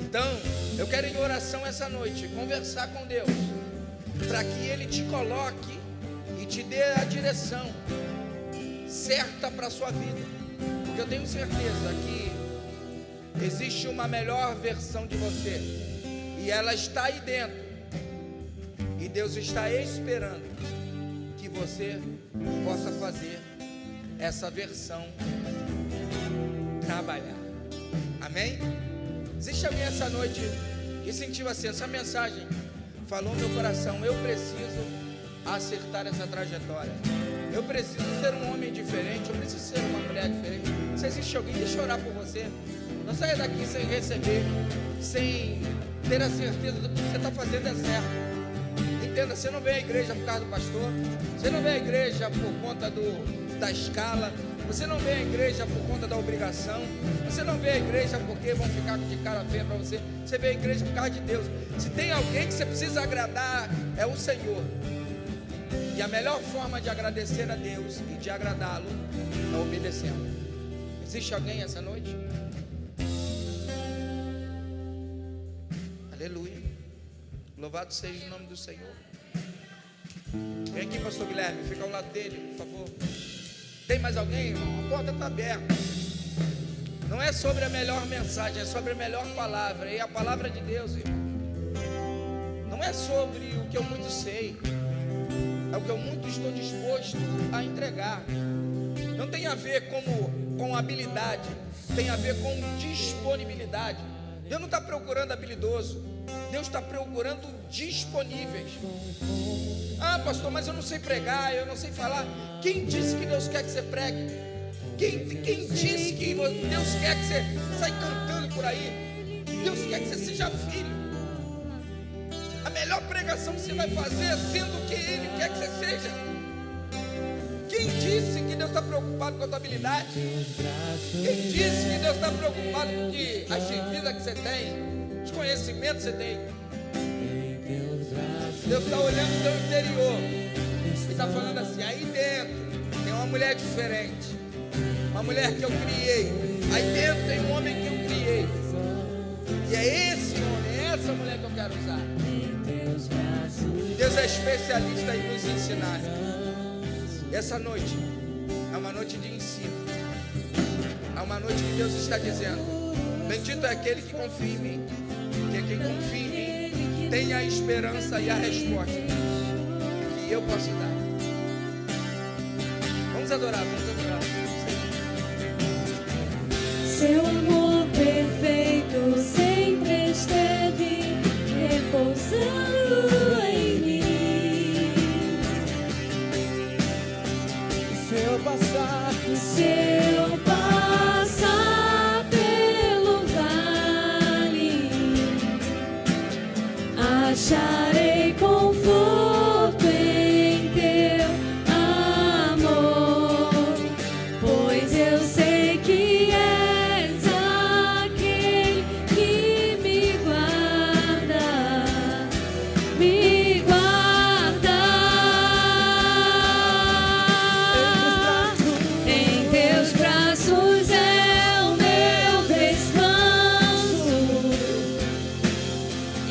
Então, eu quero em oração essa noite conversar com Deus, para que Ele te coloque e te dê a direção certa para a sua vida. Porque eu tenho certeza que existe uma melhor versão de você, e ela está aí dentro, e Deus está esperando que você possa fazer essa versão trabalhar. Amém? Existe alguém essa noite que sentiu assim, essa mensagem falou no meu coração: eu preciso acertar essa trajetória, eu preciso ser um homem diferente, eu preciso ser uma mulher diferente. Se existe alguém, deixa eu orar por você. Não saia daqui sem receber, sem ter a certeza do que você está fazendo é certo. Entenda, você não vem à igreja por causa do pastor, você não vem à igreja por conta da escala, você não vem à igreja por conta da obrigação, você não vem à igreja porque vão ficar de cara feia para você. Você vem à igreja por causa de Deus. Se tem alguém que você precisa agradar, é o Senhor. E a melhor forma de agradecer a Deus e de agradá-lo é obedecendo. Existe alguém essa noite? Aleluia. Louvado seja o nome do Senhor. Vem aqui, pastor Guilherme, fica ao lado dele, por favor. Tem mais alguém, irmão? A porta está aberta. Não é sobre a melhor mensagem, é sobre a melhor palavra. E a palavra de Deus, irmão, não é sobre o que eu muito sei, é o que eu muito estou disposto a entregar. Não tem a ver com habilidade, tem a ver com disponibilidade. Deus não está procurando habilidoso, Deus está procurando disponíveis. Ah, pastor, mas eu não sei pregar, eu não sei falar. Quem disse que Deus quer que você pregue? Quem disse que Deus quer que você saia cantando por aí? Deus quer que você seja filho. A melhor pregação que você vai fazer é sendo o que Ele quer que você seja. Quem disse que Deus está preocupado com a tua habilidade? Quem disse que Deus está preocupado com as divisas que você tem, os conhecimentos que você tem? Deus está olhando o teu interior e está falando assim: aí dentro tem uma mulher diferente, uma mulher que eu criei. Aí dentro tem um homem que eu criei, e é esse homem, é essa mulher que eu quero usar. Deus é especialista em nos ensinar. Essa noite é uma noite de ensino, é uma noite que Deus está dizendo: bendito é aquele que confia em mim, porque quem confia em mim tem a esperança e a resposta que eu posso dar. Vamos adorar, vamos adorar. Seu amor perfeito sempre esteve repousando em mim. Se eu passar pelo vale, acharei conforto em teu amor, pois eu sei que és aquele que me guarda, me guarda. Em teus braços é o meu descanso,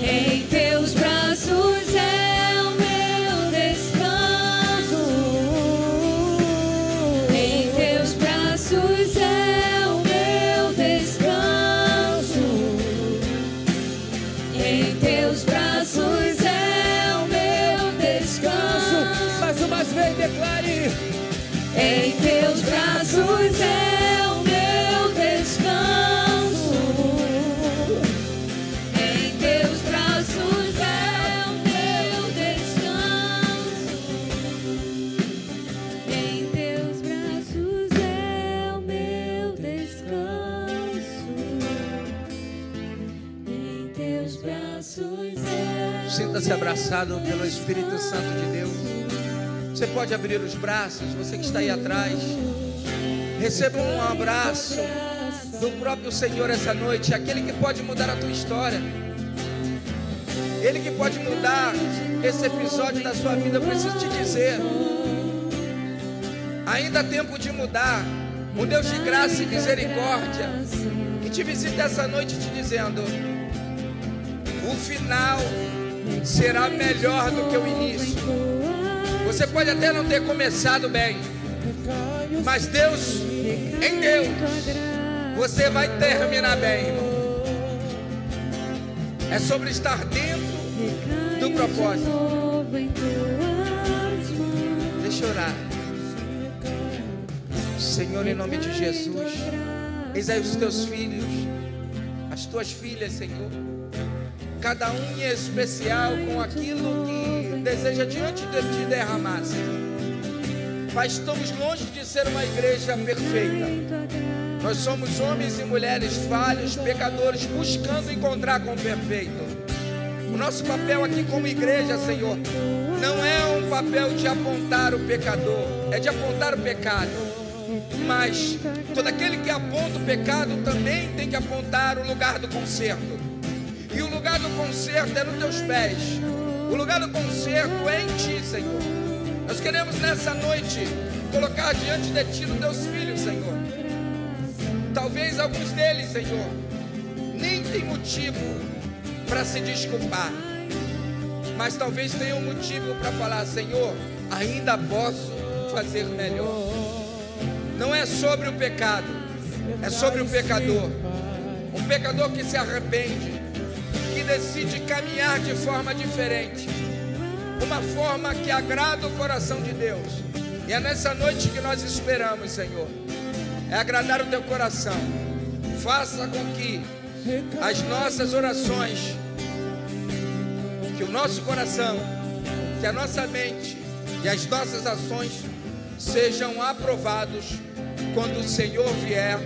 em teus braços é o meu descanso, em teus braços é o meu descanso, em teus braços é o meu descanso. Mais uma vez, declare. Em teus braços é o meu descanso, em teus braços é o meu descanso, em teus braços é o meu descanso, em teus braços é. Sinta-se abraçado pelo Espírito Santo de Deus. Você pode abrir os braços, você que está aí atrás. Receba um abraço do próprio Senhor essa noite, aquele que pode mudar a tua história. Ele que pode mudar esse episódio da sua vida. Eu preciso te dizer, ainda há tempo de mudar. Um Deus de graça e misericórdia que te visita essa noite te dizendo: o final será melhor do que o início. Você pode até não ter começado bem, mas Deus, em Deus, você vai terminar bem, irmão. É sobre estar dentro do propósito. Deixa eu orar. Senhor, em nome de Jesus, eis aí os teus filhos, as tuas filhas, Senhor, cada um em especial com aquilo que deseja diante de ti derramar, Senhor. Pai, estamos longe de ser uma igreja perfeita. Nós somos homens e mulheres falhos, pecadores, buscando encontrar com o perfeito. O nosso papel aqui como igreja, Senhor, não é um papel de apontar o pecador, é de apontar o pecado. Mas todo aquele que aponta o pecado também tem que apontar o lugar do conserto. E o lugar do conserto é nos teus pés. O lugar do conserto é em ti, Senhor. Nós queremos nessa noite colocar diante de ti os teus filhos, Senhor. Talvez alguns deles, Senhor, nem tem motivo para se desculpar, mas talvez tenham um motivo para falar: Senhor, ainda posso fazer melhor. Não é sobre o pecado, é sobre o pecador. Um pecador que se arrepende, que decide caminhar de forma diferente, uma forma que agrada o coração de Deus. E é nessa noite que nós esperamos, Senhor, é agradar o teu coração. Faça com que as nossas orações, que o nosso coração, que a nossa mente e as nossas ações sejam aprovados quando o Senhor vier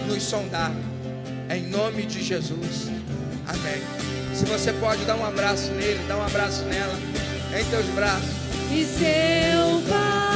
nos sondar. Em nome de Jesus. Amém. Se você pode dar um abraço nele, dá um abraço nela, em teus braços. E seu Pai